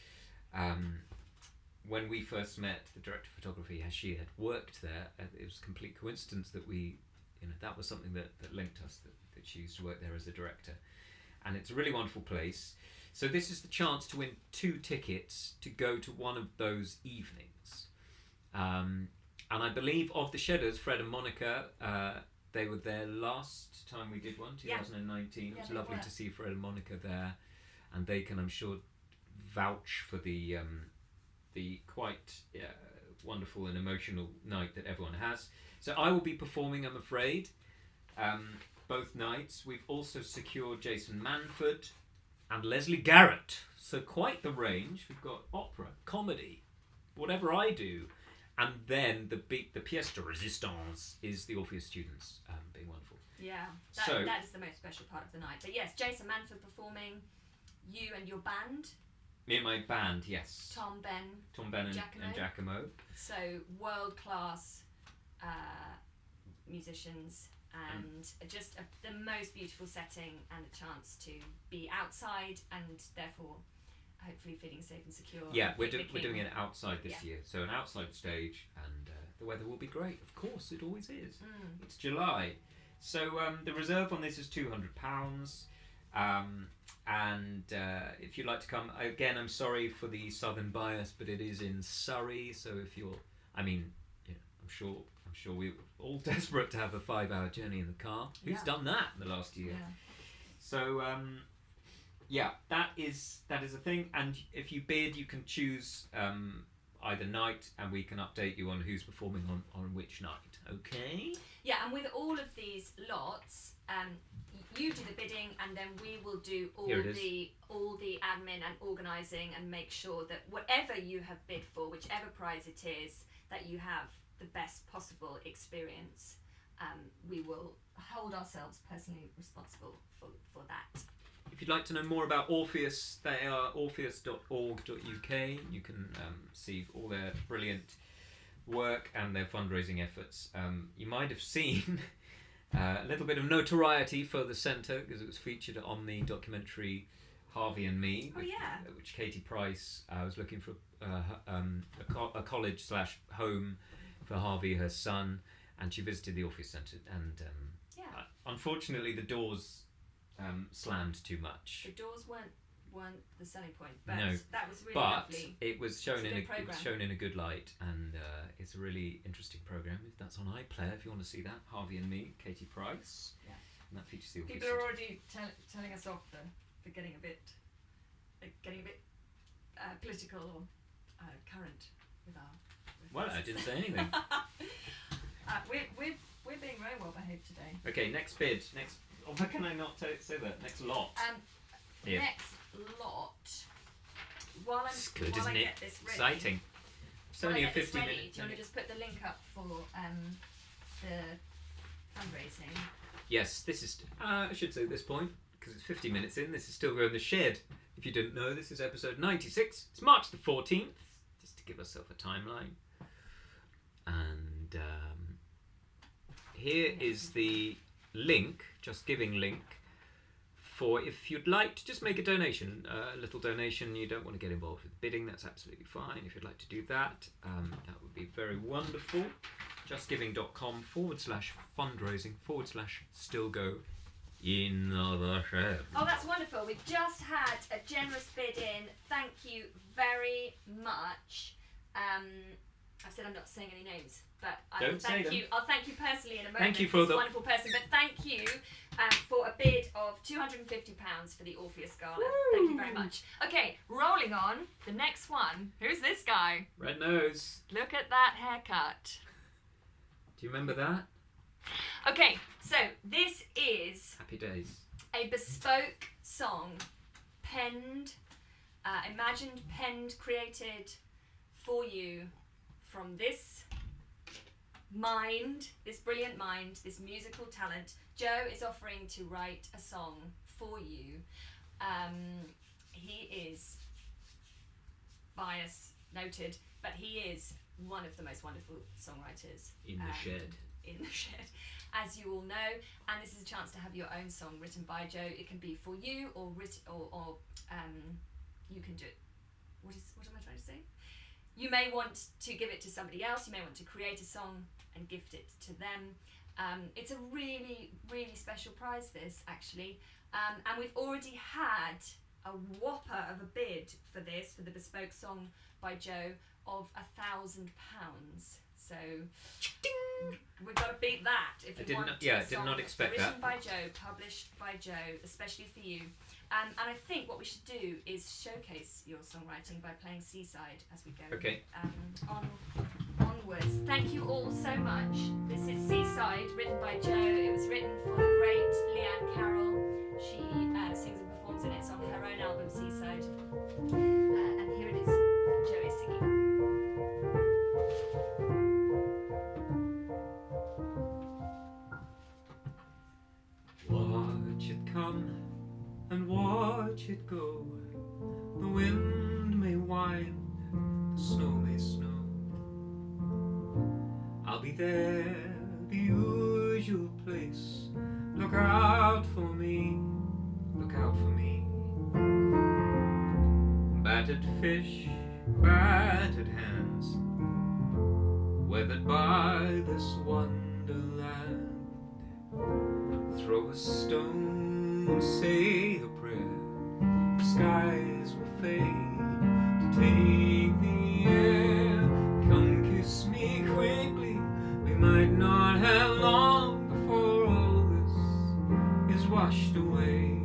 When we first met the director of photography, as she had worked there, it was a complete coincidence that that was something that linked us, that she used to work there as a director. And it's a really wonderful place. So this is the chance to win 2 tickets to go to one of those evenings. And I believe of the Shedders, Fred and Monica, they were there last time we did one, 2019. It was lovely to see Fred and Monica there. and they can, I'm sure, vouch for the quite wonderful and emotional night that everyone has. So I will be performing, I'm afraid, both nights. We've also secured Jason Manford and Leslie Garrett. So quite the range. We've got opera, comedy, whatever I do. And then the pièce de résistance is the Orpheus students being wonderful. Yeah, that is the most special part of the night. But yes, Jason Manford performing, you and your band. Me and my band, yes. Tom, Ben, and Giacomo. So world-class musicians and just the most beautiful setting and a chance to be outside and therefore hopefully feeling safe and secure. Yeah, we're doing it outside this year. So an outside stage, and the weather will be great. Of course, it always is. It's July. So the reserve on this is £200. And if you'd like to come, again, I'm sorry for the southern bias, but it is in Surrey. So if you're, I'm sure we're all desperate to have a 5-hour journey in the car. Who's done that in the last year? Yeah. So that is a thing. And if you bid, you can choose either night, and we can update you on who's performing on which night. Okay. Yeah, and with all of these lots, you do the bidding, and then we will do all the admin and organising and make sure that whatever you have bid for, whichever prize it is, that you have the best possible experience. We will hold ourselves personally responsible for that. If you'd like to know more about Orpheus, they are orpheus.org.uk. You can see all their brilliant work and their fundraising efforts. You might have seen a little bit of notoriety for the centre because it was featured on the documentary Harvey and Me, which Katie Price was looking for a college/home for Harvey, her son, and she visited the Orpheus Centre, and unfortunately the doors slammed too much. The doors weren't the selling point, but no, that was really But lovely. it was shown in a good light, and it's a really interesting programme. If that's on iPlayer, if you want to see that, Harvey and Me, Katie Price, and that features the Orpheus. People are already telling us off for getting a bit political or current with our. Well, I didn't say anything. We're being very well behaved today. Okay, next bid. Why can I not say that? Next lot. Next lot. While I get this ready. Exciting. It's only a 15-minute. Do you want to just put the link up for the fundraising? Yes, this is. I should say at this point, because it's 50 minutes in. This is Stilgoe in the Shed. If you didn't know, this is episode 96. It's March the 14th. Just to give ourselves a timeline. And here is the link, Just Giving link, for if you'd like to just make a donation, a little donation. You don't want to get involved with bidding, that's absolutely fine. If you'd like to do that, that would be very wonderful. justgiving.com/fundraising/Stilgoe in the Shed. Oh, that's wonderful. We've just had a generous bid in. Thank you very much. I said I'm not saying any names, but I'll thank you personally in a moment. Thank you for this wonderful person, but thank you for a bid of £250 for the Orpheus Gala. Woo! Thank you very much. Okay, rolling on. The next one. Who's this guy? Red nose. Look at that haircut. Do you remember that? Okay, so this is Happy Days. A bespoke song, imagined, created for you from this brilliant mind, this musical talent. Joe is offering to write a song for you. He is bias noted, but he is one of the most wonderful songwriters in the shed. As you all know, and this is a chance to have your own song written by Joe. It can be for you, or you can do it. What am I trying to say? You may want to give it to somebody else. You may want to create a song and gift it to them. It's a really, really special prize, this, actually. And we've already had a whopper of a bid for this, for the bespoke song by Joe, of £1,000. So we've got to beat that if you want. Did not expect written that. by Joe, published by Joe, especially for you. And I think what we should do is showcase your songwriting by playing Seaside as we go Okay. onwards. Thank you all so much. This is Seaside, written by Jo. It was written for the great Leanne Carroll. She sings and performs it. It's on her own album, Seaside. And here it is, Joey singing. Watch it come and watch it go. The wind may wind, the snow may snow. I'll be there, the usual place. Look out for me, look out for me. Battered fish, battered hands, weathered by this wonderland. Throw a stone, say a prayer, the skies will fade to take the air. Come kiss me quickly, we might not have long before all this is washed away.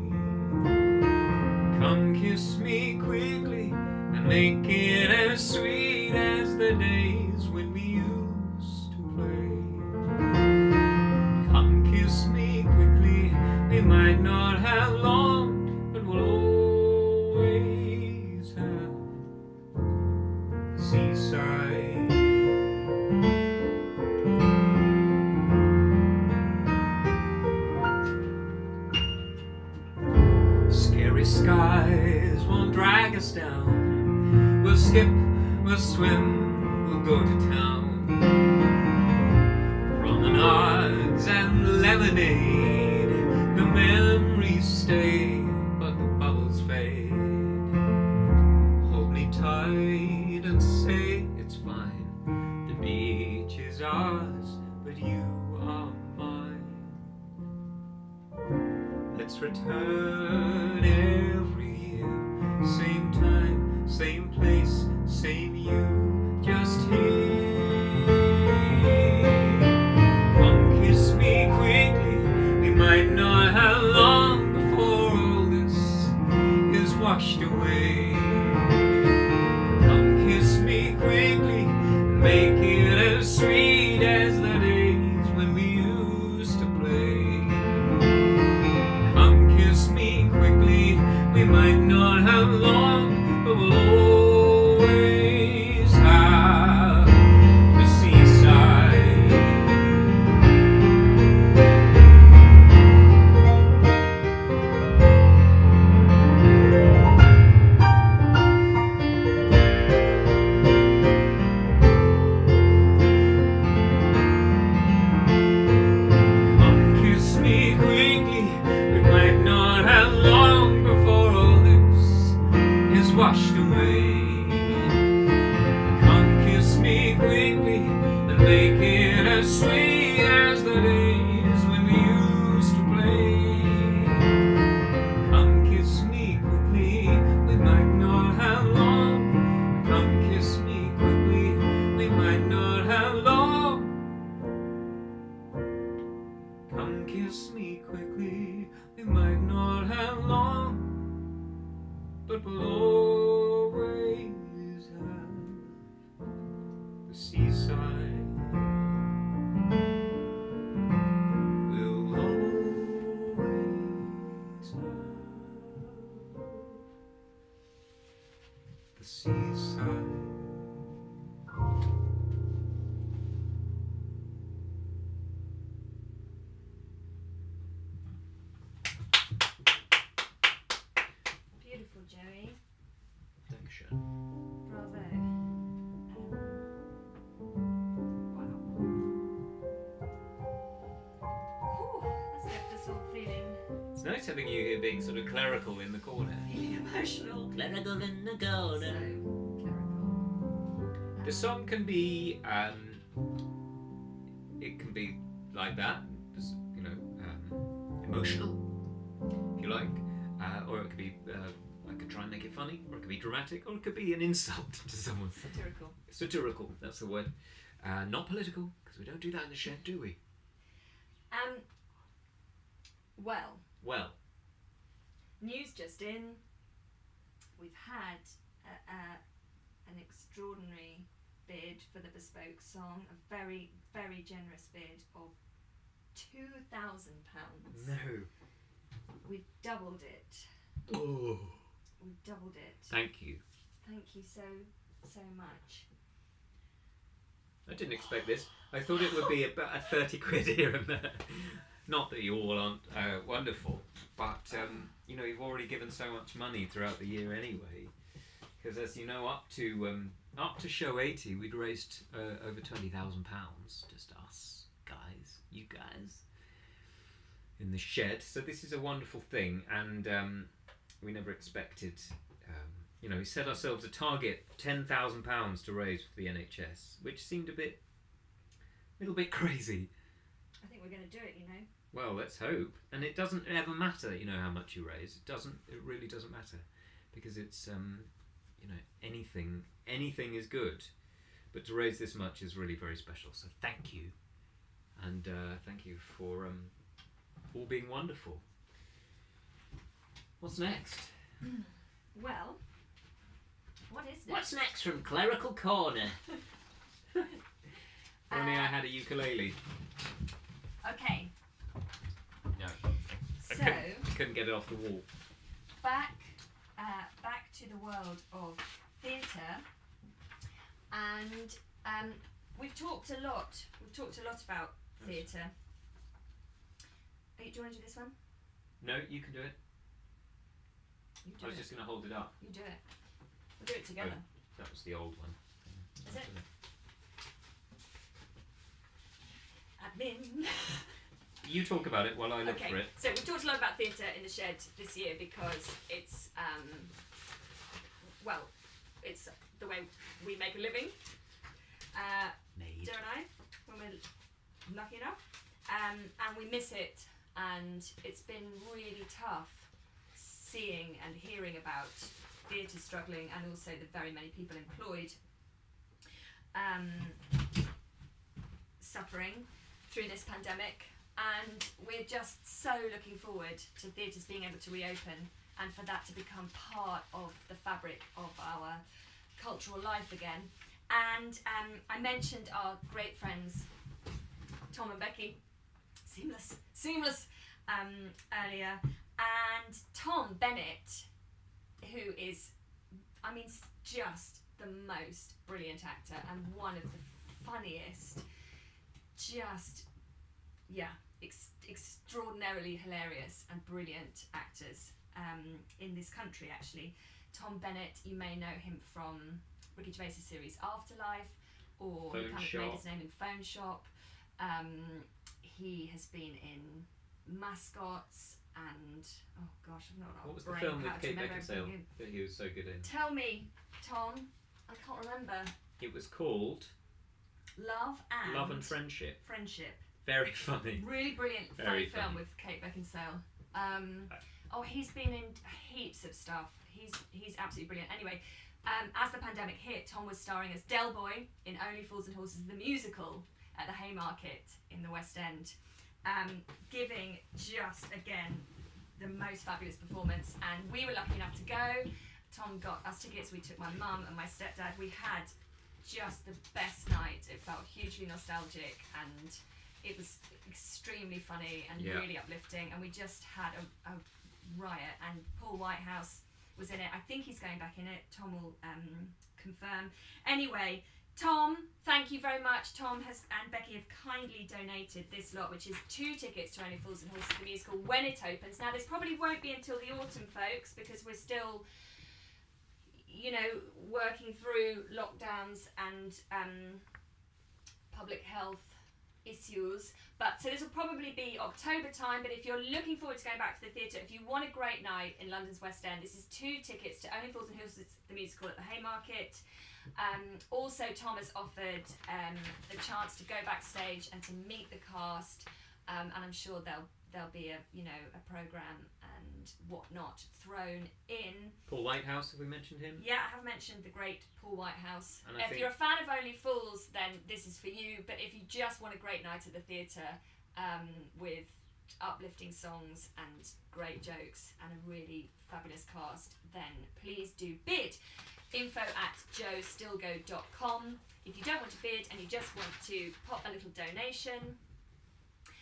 Come kiss me quickly and make it as sweet as the days when we used to play. Come kiss me quickly, we might not have long, but we'll always have the seaside. Scary skies won't drag us down. We'll skip, we'll swim, we'll go to town. Promenades and lemonade, the memories stay, but the bubbles fade. Hold me tight and say it's fine. The beach is ours, but you are mine. Let's return every year, same time, same place, same you, just here. Come kiss me quickly, we might not have long before all this is washed away. Come kiss me quickly, make it as sweet as the days when we used to play. Come kiss me quickly, we might not have long, but we'll always have the seaside. Come kiss me quickly, we might not have long before all this is washed away. Come kiss me quickly and make it as sweet as the days when we used to play. Come kiss me quickly, we might not have long. Come kiss me quickly, we might not have long. Come kiss me quickly, we might not have long, but we'll always have the seaside. We'll always have the seaside. Beautiful, Joey. Dankeschön. Bravo. Wow. Whew, that's left us all feeling It's nice having you here being sort of clerical in the corner. emotional. Clerical in the So clerical. The song can be, it can be like that, just, you know, emotional, if you like, or it could be, I could try and make it funny, or it could be dramatic, or it could be an insult to someone. Satirical. Satirical, that's the word. Not political, because we don't do that in the shed, do we? Well, Well, news just in. We've had an extraordinary bid for the Bespoke song, a very, very generous bid of £2,000. No. We've doubled it. Oh. We've doubled it. Thank you. Thank you so much. I didn't expect this. I thought it would be about a 30 quid here and there. Not that you all aren't wonderful, but you've already given so much money throughout the year anyway. Because as you know, up to show 80, we'd raised over £20,000. Just us guys, you guys, in the shed. So this is a wonderful thing, and we never expected. We set ourselves a target, £10,000 to raise for the NHS, which seemed a little bit crazy. I think we're going to do it, Well, let's hope. And it doesn't ever matter, how much you raise. It really doesn't matter, because it's anything is good, but to raise this much is really very special. So thank you, and thank you for all being wonderful. What's next? Well, what is next? What's next from Clerical Corner? Ronnie, I had a ukulele. Okay. No. So I couldn't get it off the wall. back to the world of theatre, and we've talked a lot about theatre. Do you want to do this one? No, you can do it. You do I was it. just going to hold it up. You do it. We'll do it together. That was the old one. Is it? Admin. You talk about it while I look for it. So we've talked a lot about theatre in the shed this year because it's it's the way we make a living. Made. Joe and I, when we're lucky enough, and we miss it, and it's been really tough seeing and hearing about theatre struggling, and also the very many people employed suffering through this pandemic. And we're just so looking forward to theatres being able to reopen, and for that to become part of the fabric of our cultural life again. And I mentioned our great friends Tom and Becky, seamless earlier, and Tom Bennett, who is, just the most brilliant actor and one of the funniest, extraordinarily hilarious and brilliant actors in this country, actually. Tom Bennett, you may know him from Ricky Gervais' series Afterlife, or he kind of made his name in Phone Shop. He has been in Mascots and, oh gosh, I've not got What was the brain film power with to Kate remember Beckinsale everything. that he was so good in? Tell me, Tom, I can't remember. It was called Love and Friendship. Friendship. Very funny. Really brilliant, Very funny film funny. with Kate Beckinsale. He's been in heaps of stuff. He's absolutely brilliant. Anyway, as the pandemic hit, Tom was starring as Del Boy in Only Fools and Horses, the musical at the Haymarket in the West End, giving just again the most fabulous performance. And we were lucky enough to go. Tom got us tickets. We took my mum and my stepdad. We had just the best night. It felt hugely nostalgic, and it was extremely funny and really uplifting, and we just had a riot. And Paul Whitehouse was in it. I think he's going back in it. Tom will confirm. Anyway, Tom, thank you very much. Tom and Becky have kindly donated this lot, which is 2 tickets to Only Fools and Horses the musical when it opens. Now, this probably won't be until the autumn, folks, because we're still working through lockdowns and public health issues, but so this will probably be October time. But if you're looking forward to going back to the theatre, if you want a great night in London's West End, this is 2 tickets to Only Fools and Horses the musical at the Haymarket. Also, Tom has offered the chance to go backstage and to meet the cast, and I'm sure there'll be a programme and whatnot thrown in. Paul Whitehouse, have we mentioned him? Yeah, I have mentioned the great Paul Whitehouse. And if you're a fan of Only Fools, then this is for you. But if you just want a great night at the theatre with uplifting songs and great jokes and a really fabulous cast, then please do bid. info@joestilgoe.com. If you don't want to bid and you just want to pop a little donation,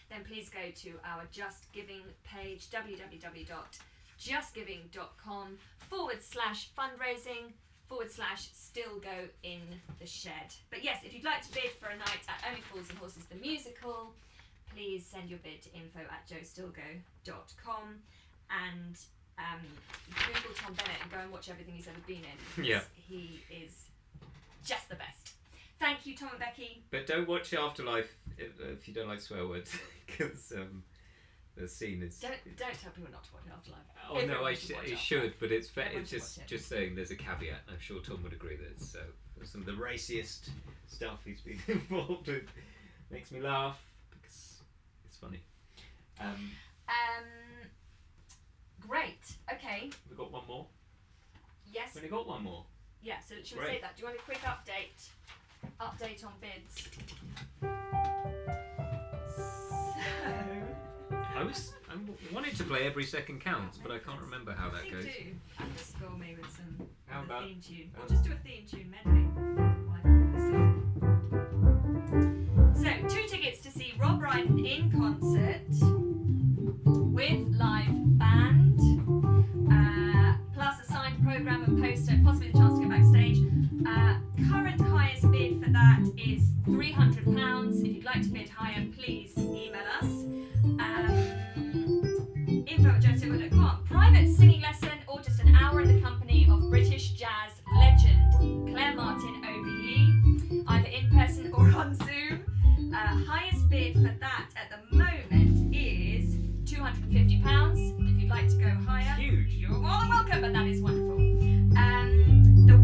then please go to our Just Giving page, www.justgiving.com/fundraising/Stilgoe in the shed. But yes, if you'd like to bid for a night at Only Fools and Horses the musical, please send your bid to info@joestilgoe.com and Google Tom Bennett and go and watch everything he's ever been in, because he is just the best. Thank you, Tom and Becky. But don't watch Afterlife if you don't like swear words, because the scene is. Don't tell people not to watch Afterlife. Oh Everyone no, I should watch should, but it's Everyone it's should watch it. just saying there's a caveat. I'm sure Tom would agree that it's, some of the raciest stuff he's been involved with makes me laugh because it's funny. Great. Okay. We got one more. Yes. We only got one more. Yeah. So should we Great. say that? Do you want a quick update? Update on bids. So. I wanted to play Every Second Counts, but I can't remember how that goes. Do underscore me with some How about theme tune. Or just do a theme tune medley. While I pull this up. So 2 tickets to see Rob Brydon in concert with live band, plus a signed programme and poster, possibly the chance to go backstage. Current highest bid for that is £300. If you'd like to bid higher, please email us. info@joestilgoe.com. Private singing lesson or just an hour in the company of British jazz legend Claire Martin OBE, either in person or on Zoom. Highest bid for that at the moment is £250. If you'd like to go higher, Huge. you're more than welcome, but that is wonderful. The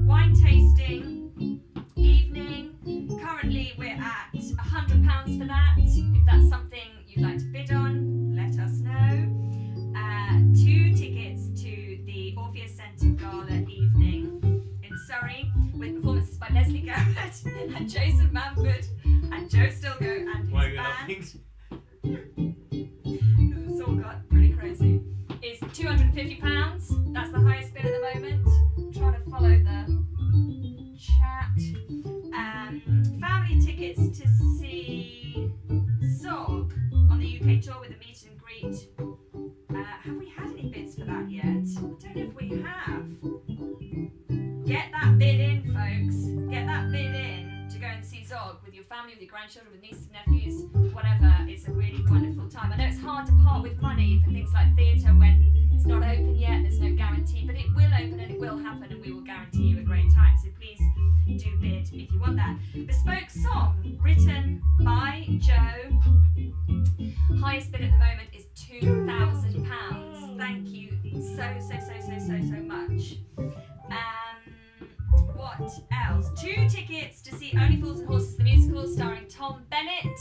wine tasting evening, currently we're at £100 for that. If that's something you'd like to bid on, let us know. 2 tickets to the Orpheus Centre Gala evening in Surrey, with performances by Leslie Garrett and Jason Manford and Joe Stilgoe and his Why are you band. laughing? Because it's all got pretty crazy. Is £250. That's the highest bid at the moment. I'm trying to follow the chat. Family tickets to see Zog on the UK tour with a meet and greet. Have we had any bids for that yet? I don't know if we have. Get that bid in, folks. Get that bid in to go and see Zog with your family, with your grandchildren, with nieces and nephews, whatever. It's a really wonderful time. I know it's hard to part with money for things like theatre when it's not open yet, there's no guarantee, but it will open and it will happen and we will guarantee you a great time. So please do bid if you want that. Bespoke song written by Joe. Highest bid at the moment is £2,000. Thank you so much. What else? 2 tickets to see Only Fools and Horses the musical starring Tom Bennett.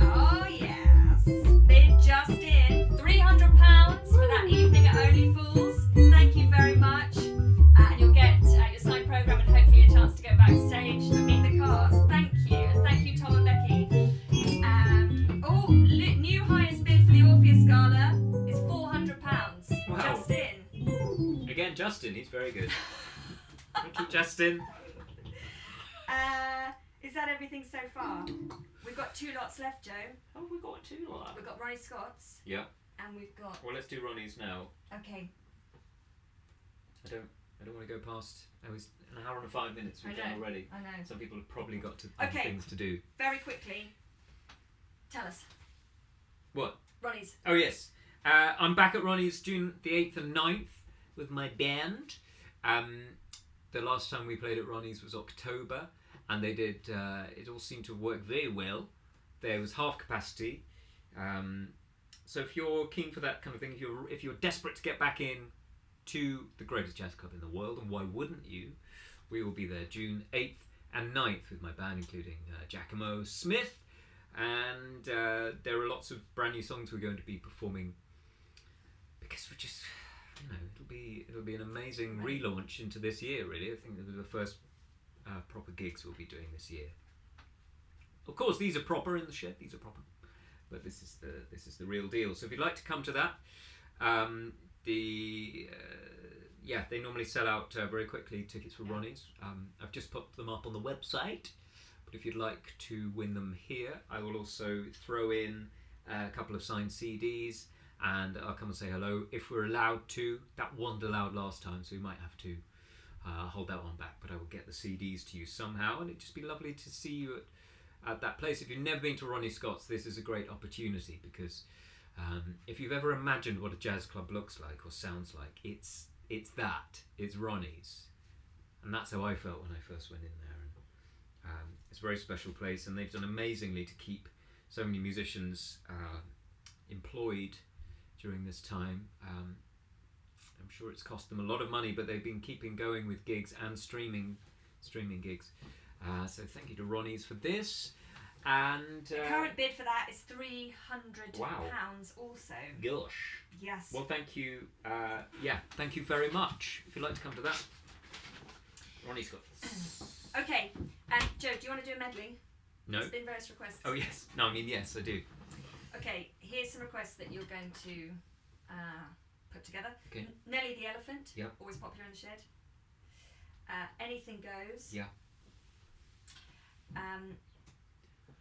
Oh yes. Bid just in. £300 for that evening at Only Fools. Thank you very much. And you'll get your signed programme and hopefully a chance to go backstage and meet the cast. Thank you. And thank you, Tom and Becky. New highest bid for the Orpheus Gala is £400. Wow. Just in. Again, Justin, he's very good. Thank you, Justin. Is that everything so far? We've got 2 lots left, Joe. Oh, we got 2 lot. We've got Ronnie Scott's. Yeah. And we've got. Well, let's do Ronnie's now. Okay. I don't want to go past. It was an hour and 5 minutes we've done already. I know. Some people have probably got to Okay. things to do. Very quickly. Tell us. What? Ronnie's. Oh yes. I'm back at Ronnie's June the 8th and 9th with my band. The last time we played at Ronnie's was October, and they did. It all seemed to work very well. There was half capacity. So if you're keen for that kind of thing, if you're desperate to get back in to the greatest jazz club in the world, and why wouldn't you? We will be there June 8th and 9th with my band, including Giacomo Smith, and there are lots of brand new songs we're going to be performing, because we're just, it'll be an amazing relaunch into this year. Really, I think they're the first proper gigs we'll be doing this year. Of course, these are proper in the shed. These are proper, but this is the real deal. So if you'd like to come to that, they normally sell out very quickly. Tickets for Ronnie's. I've just put them up on the website. But if you'd like to win them here, I will also throw in a couple of signed CDs, and I'll come and say hello if we're allowed to. That wasn't allowed last time, so we might have to hold that one back. But I will get the CDs to you somehow, and it'd just be lovely to see you at that place. If you've never been to Ronnie Scott's, this is a great opportunity, because if you've ever imagined what a jazz club looks like or sounds like, it's Ronnie's, and that's how I felt when I first went in there. And it's a very special place, and they've done amazingly to keep so many musicians employed during this time. I'm sure it's cost them a lot of money, but they've been keeping going with gigs and streaming gigs. So thank you to Ronnie's for this. And the current bid for that is £300 also. Gosh. Yes. Well, thank you. Thank you very much. If you'd like to come to that, Ronnie's got. Okay. And Joe, do you want to do a medley? No. There's been various requests. Oh yes. No, I mean yes, I do. Okay. Here's some requests that you're going to put together. Okay. Nelly the Elephant. Yep. Always popular in the shed. Anything Goes. Yeah.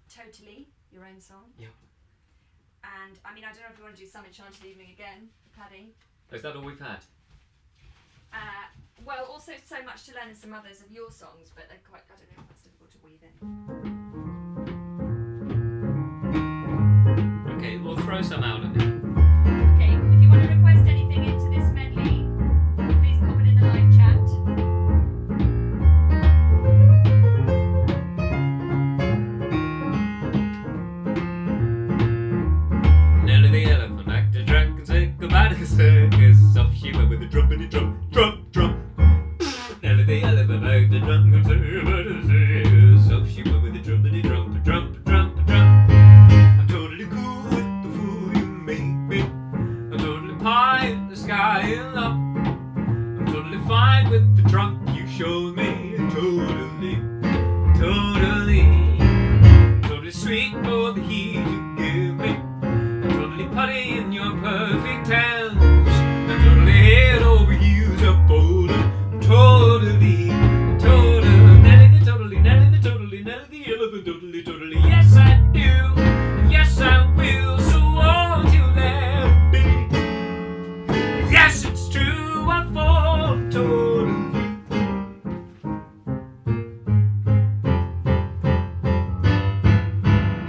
Totally, your own song. Yeah. And I mean, I don't know if you want to do Some Enchanted Evening again, Paddy. Is that all we've had? Well, also So Much to Learn and some others of your songs, but they're quite, I don't know, that's difficult to weave in. Okay, we'll throw some out of it. Okay, if you want to request anything into this medley, please pop it in the live chat. Nelly the elephant acted drunk and sick about the circus. Off she went with the trumpety drum, drum, drum. Nelly the elephant acted drunk and sick about the circus. Off she went with the trumpety drum, drum, drum, drum. I'm totally cool with the fool you made me. I'm totally pie in the sky in love. I'm totally fine with the trunk you showed me. Totally, totally sweet for the heat you give me. Putty in your perfect hands. I'm totally head over heels up for them. Totally, Nelly the elephant, totally. Yes I do, yes I will. So won't you let me? Yes it's true, I fall totally.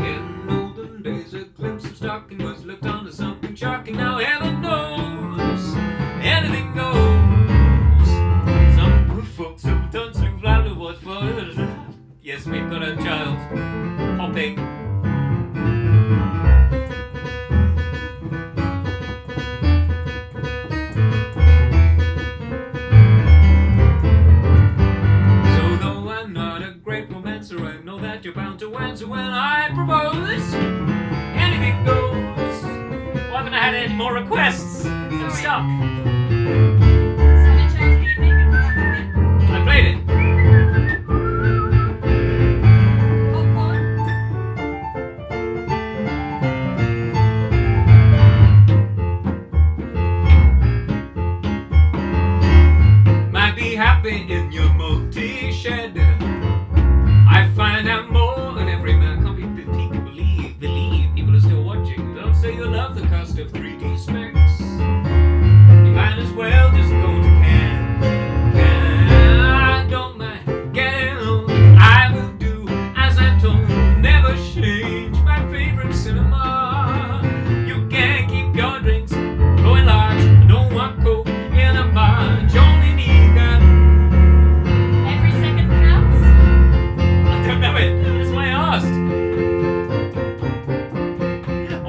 In olden days, a glimpse of stocking was looked on as something shocking. Now heaven knows, anything goes. Some poor folks have done some flat awards for us. Yes, we've got a child hopping. So though I'm not a great romancer, I know that you're bound to answer when I propose. Anything goes. Well, I haven't had any more requests. I'm stuck. Some Enchanted Evening, I played it. Popcorn. Might be happy in your multi-shed. I find out more in every man. Can't be people believe people are still watching. Don't say you love the cost of 3D specs. You might as well just go to Can. I don't mind getting old. I will do as I'm told. Never change my favorite cinema. You can't keep your drinks going large. I don't want coke in a bunch. Only need that. Every second counts. I don't know it. That's why I asked.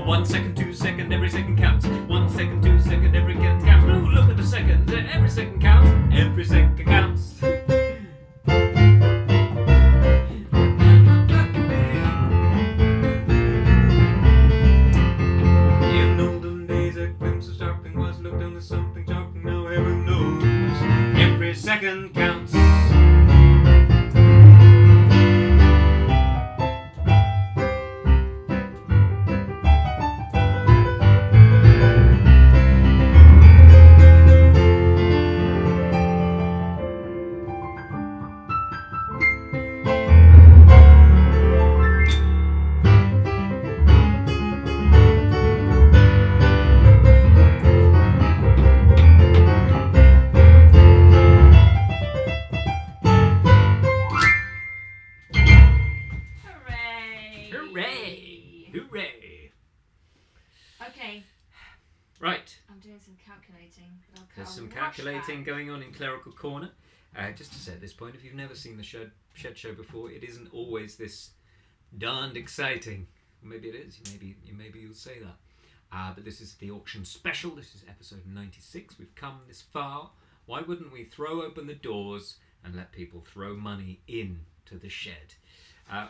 1 second, 2 second, every second counts. 1 second, 2 second, every second counts. Ooh, look at the seconds. Every second counts. Every second counts. In olden days, a glimpse of stocking was looked on as something shocking. Now heaven knows, every second counts. some calculating. But I'll There's some watch calculating that. going on in Clerical Corner. Just to say at this point, if you've never seen the Shed Show before, it isn't always this darned exciting. Maybe it is. Maybe you'll say that. But this is the auction special. This is episode 96. We've come this far. Why wouldn't we throw open the doors and let people throw money into the shed?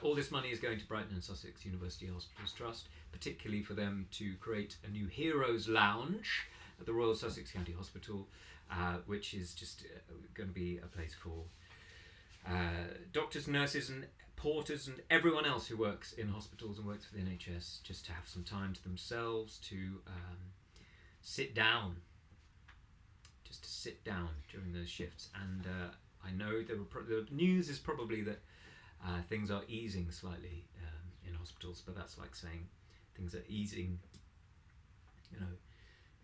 All this money is going to Brydon and Sussex University Hospitals Trust, particularly for them to create a new Heroes Lounge at the Royal Sussex County Hospital, which is just going to be a place for doctors, nurses and porters and everyone else who works in hospitals and works for the NHS, just to have some time to themselves, to sit down during those shifts. And I know the news is probably that things are easing slightly in hospitals, but that's like saying things are easing,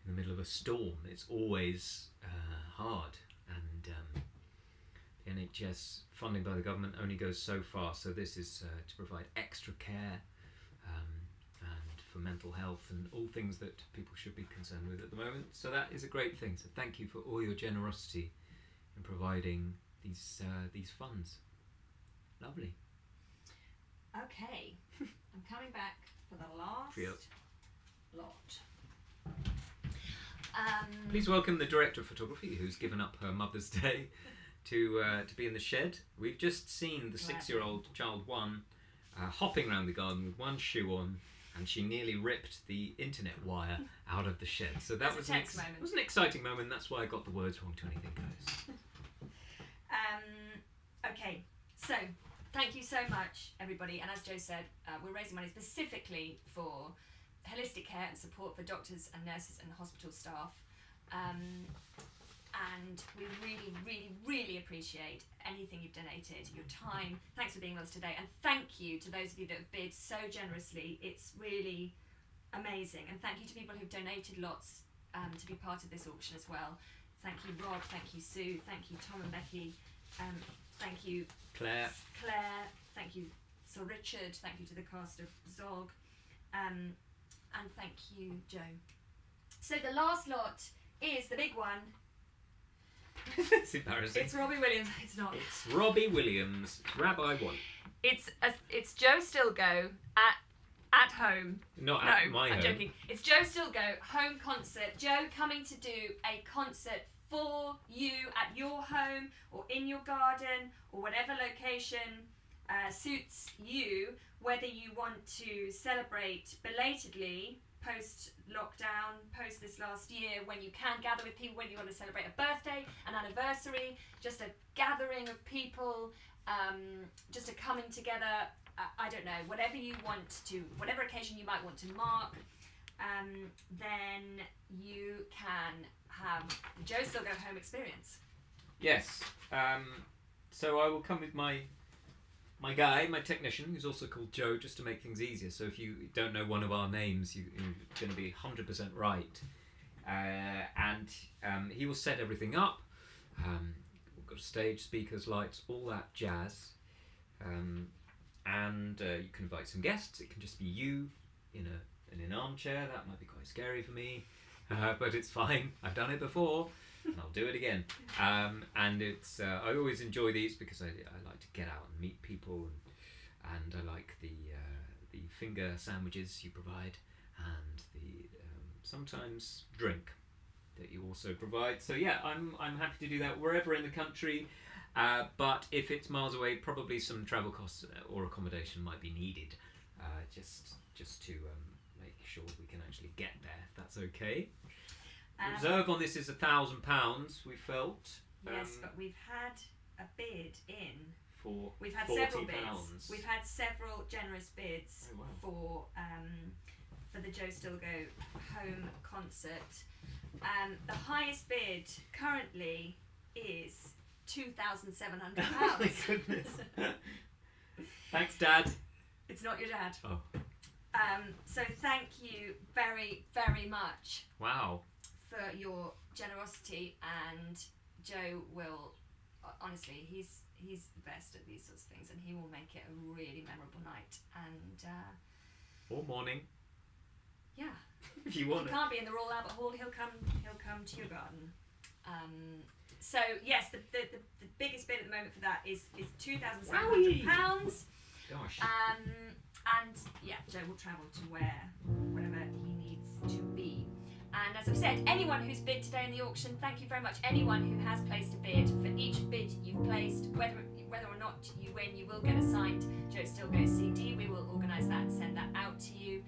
in the middle of a storm. It's always hard, and the NHS funding by the government only goes so far. So this is to provide extra care and for mental health and all things that people should be concerned with at the moment. So that is a great thing. So thank you for all your generosity in providing these funds. Lovely. Okay, I'm coming back for the last lot. Please welcome the director of photography, who's given up her Mother's Day to be in the shed. We've just seen the 6-year-old child one hopping around the garden with one shoe on, and she nearly ripped the internet wire out of the shed. So that was moment. It was an exciting moment. That's why I got the words wrong to Anything Goes. Okay, so thank you so much, everybody. And as Joe said, we're raising money specifically for holistic care and support for doctors and nurses and hospital staff. And we really, really, really appreciate anything you've donated, your time. Thanks for being with us today. And thank you to those of you that have bid so generously. It's really amazing. And thank you to people who've donated lots to be part of this auction as well. Thank you, Rob. Thank you, Sue. Thank you, Tom and Becky. Thank you, Claire. Thank you, Sir Richard. Thank you to the cast of Zog. And thank you, Joe. So the last lot is the big one. It's embarrassing. It's Robbie Williams. It's not. It's Robbie Williams, Rabbi One. It's Joe Stilgoe at home. Not at my home. I'm joking. It's Joe Stilgoe home concert. Joe coming to do a concert for you at your home or in your garden or whatever location suits you, whether you want to celebrate belatedly post-lockdown, post this last year, when you can gather with people, when you want to celebrate a birthday, an anniversary, just a gathering of people, just a coming together, I don't know, whatever you want to, whatever occasion you might want to mark, then you can have the Joe Stilgoe home experience. Yes. So I will come with my guy, my technician, who's also called Joe, just to make things easier. So if you don't know one of our names, you're going to be 100% right. And he will set everything up. We've got a stage, speakers, lights, all that jazz. And you can invite some guests. It can just be you in an armchair. That might be quite scary for me, but it's fine. I've done it before. And I'll do it again. And it's I always enjoy these because I like to get out and meet people, and I like the finger sandwiches you provide, and the sometimes drink that you also provide. So yeah, I'm happy to do that wherever in the country. But if it's miles away, probably some travel costs or accommodation might be needed, just to make sure we can actually get there, if that's okay. Reserve on this is £1,000. We felt. Yes, but we've had a bid in. We've had £40. several bids. We've had several generous bids for the Joe Stilgoe home concert. The highest bid currently is £2,700. Oh my goodness. Thanks, Dad. It's not your dad. Oh. So thank you very, very much. Wow. For your generosity, and Joe will honestly, he's the best at these sorts of things, and he will make it a really memorable night and or morning. Yeah. If you If want you it. can't be in the Royal Albert Hall, he'll come to your garden. So yes, the biggest bid at the moment for that is £2,700. Gosh. And yeah, Joe will travel to wherever he needs to be. And as I've said, anyone who's bid today in the auction, thank you very much. Anyone who has placed a bid, for each bid you've placed, whether or not you win, you will get a signed Joe Stilgoe CD. We will organise that and send that out to you.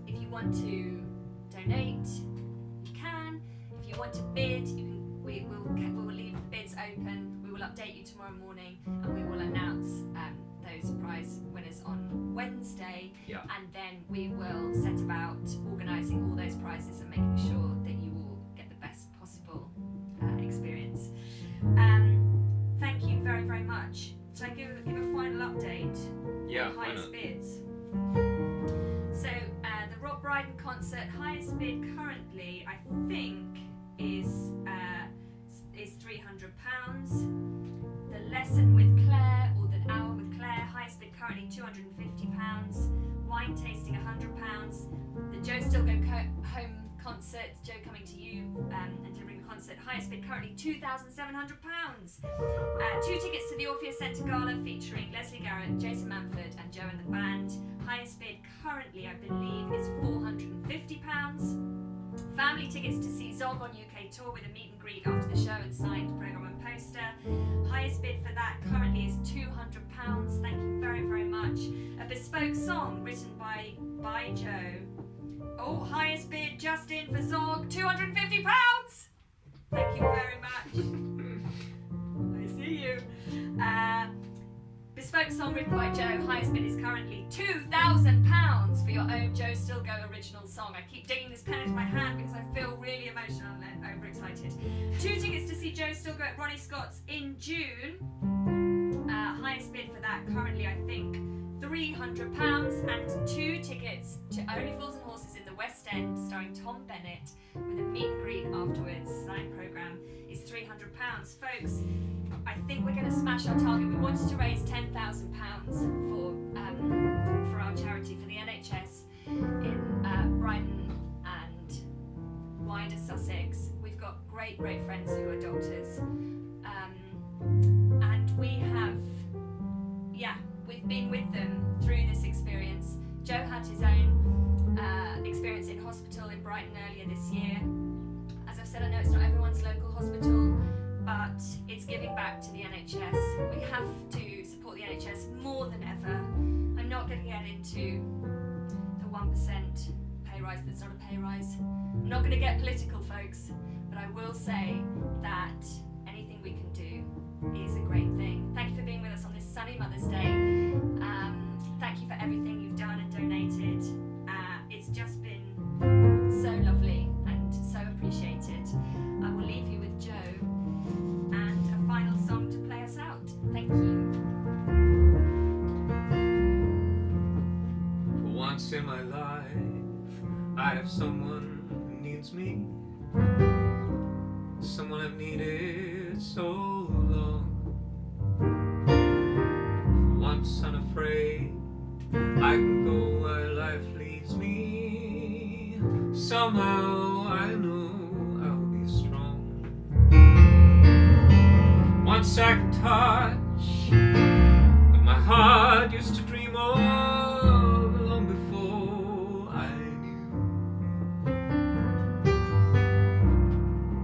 If you want to donate, you can. If you want to bid, you can. We will leave the bids open. We will update you tomorrow morning, and we will announce those prize winners on Wednesday. Yeah. And then we will set about organising all those prizes and making sure that you all get the best possible experience. Thank you very, very much. Shall I give a final update? Yeah, On the why highest not? bids. So the Brydon concert highest bid currently, I think, is £300. The lesson with Claire, or the hour with Claire, highest bid currently £250. Wine tasting £100. The Joe Stilgoe home concert, Joe coming to you and delivering the concert, highest bid currently £2,700. 2 tickets to the Orpheus Centre Gala featuring Leslie Garrett, Jason Manford and Joe and the band. Highest bid currently, I believe, is £450. Family tickets to see Zog on UK tour with a meet and greet after the show and signed programme and poster. Highest bid for that currently is £200. Thank you very, very much. A bespoke song written by Joe. Oh, highest bid just in for Zog, £250. Thank you very much. I see you. Bespoke song written by Joe. Highest bid is currently £2,000 for your own Joe Stilgoe original song. I keep digging this pen into my hand because I feel really emotional and overexcited. 2 tickets to see Joe Stilgoe at Ronnie Scott's in June. Highest bid for that currently, I think, £300. And 2 tickets to Only Fools and Horses in the West End, starring Tom Bennett, with a meet and greet afterwards. Signed programme is £300. Folks, I think we're going to smash our target. We wanted to raise £10,000 for our charity, for the NHS in Brydon and wider Sussex. We've got great friends who are doctors, and we've been with them through this experience. Joe had his own experience in hospital in Brighton earlier this year. As I've said, I know it's not everyone's local hospital, but it's giving back to the NHS. We have to support the NHS more than ever. I'm not going to get into the 1% pay rise that's not a pay rise. I'm not going to get political, folks, but I will say that anything we can do is a great thing. Thank you for being with us on this sunny Mother's Day. Thank you for everything you've done and donated. It's just been so lovely and so appreciated. I will leave you with Joe and a final song to play us out. Thank you. For once in my life, I have someone who needs me. Someone I've needed so long. For once unafraid, I can go where life leads me. Somehow I know I'll be strong. Once I can touch what my heart used to dream of long before I knew.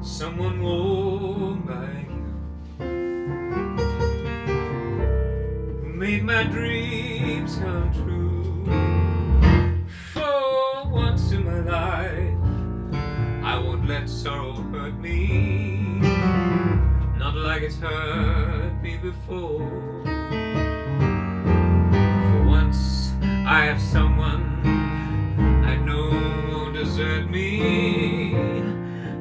Someone warm like you, who made my dreams come true. For once in my life, I won't let sorrow hurt me, not like it's hurt me before. For once I have someone I know won't desert me.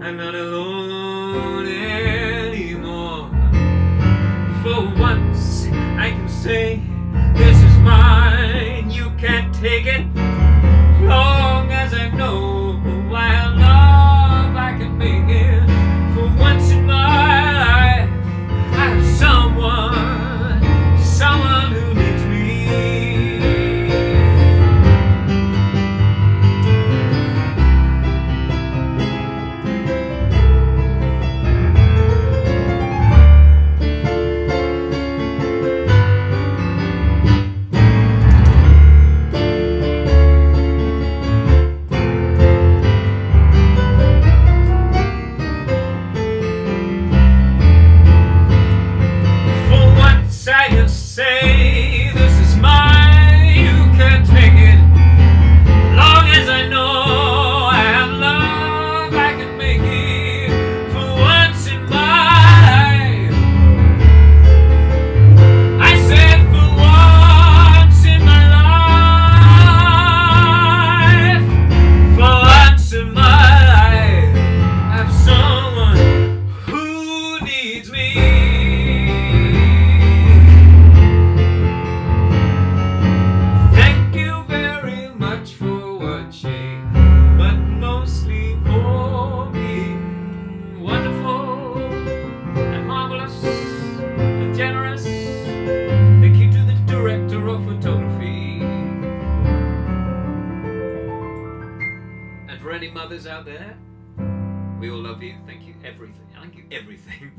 I'm not alone anymore. For once I can say, this is mine, you can't take it. Long as I know while love I can make it. For once in my life, I have someone who needs me. any mothers out there, we all love you. Thank you everything. Thank you everything.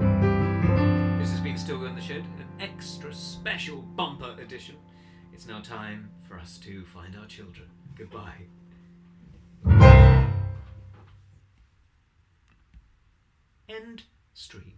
This has been Stilgoe in the Shed, an extra special bumper edition. It's now time for us to find our children. Goodbye. End stream.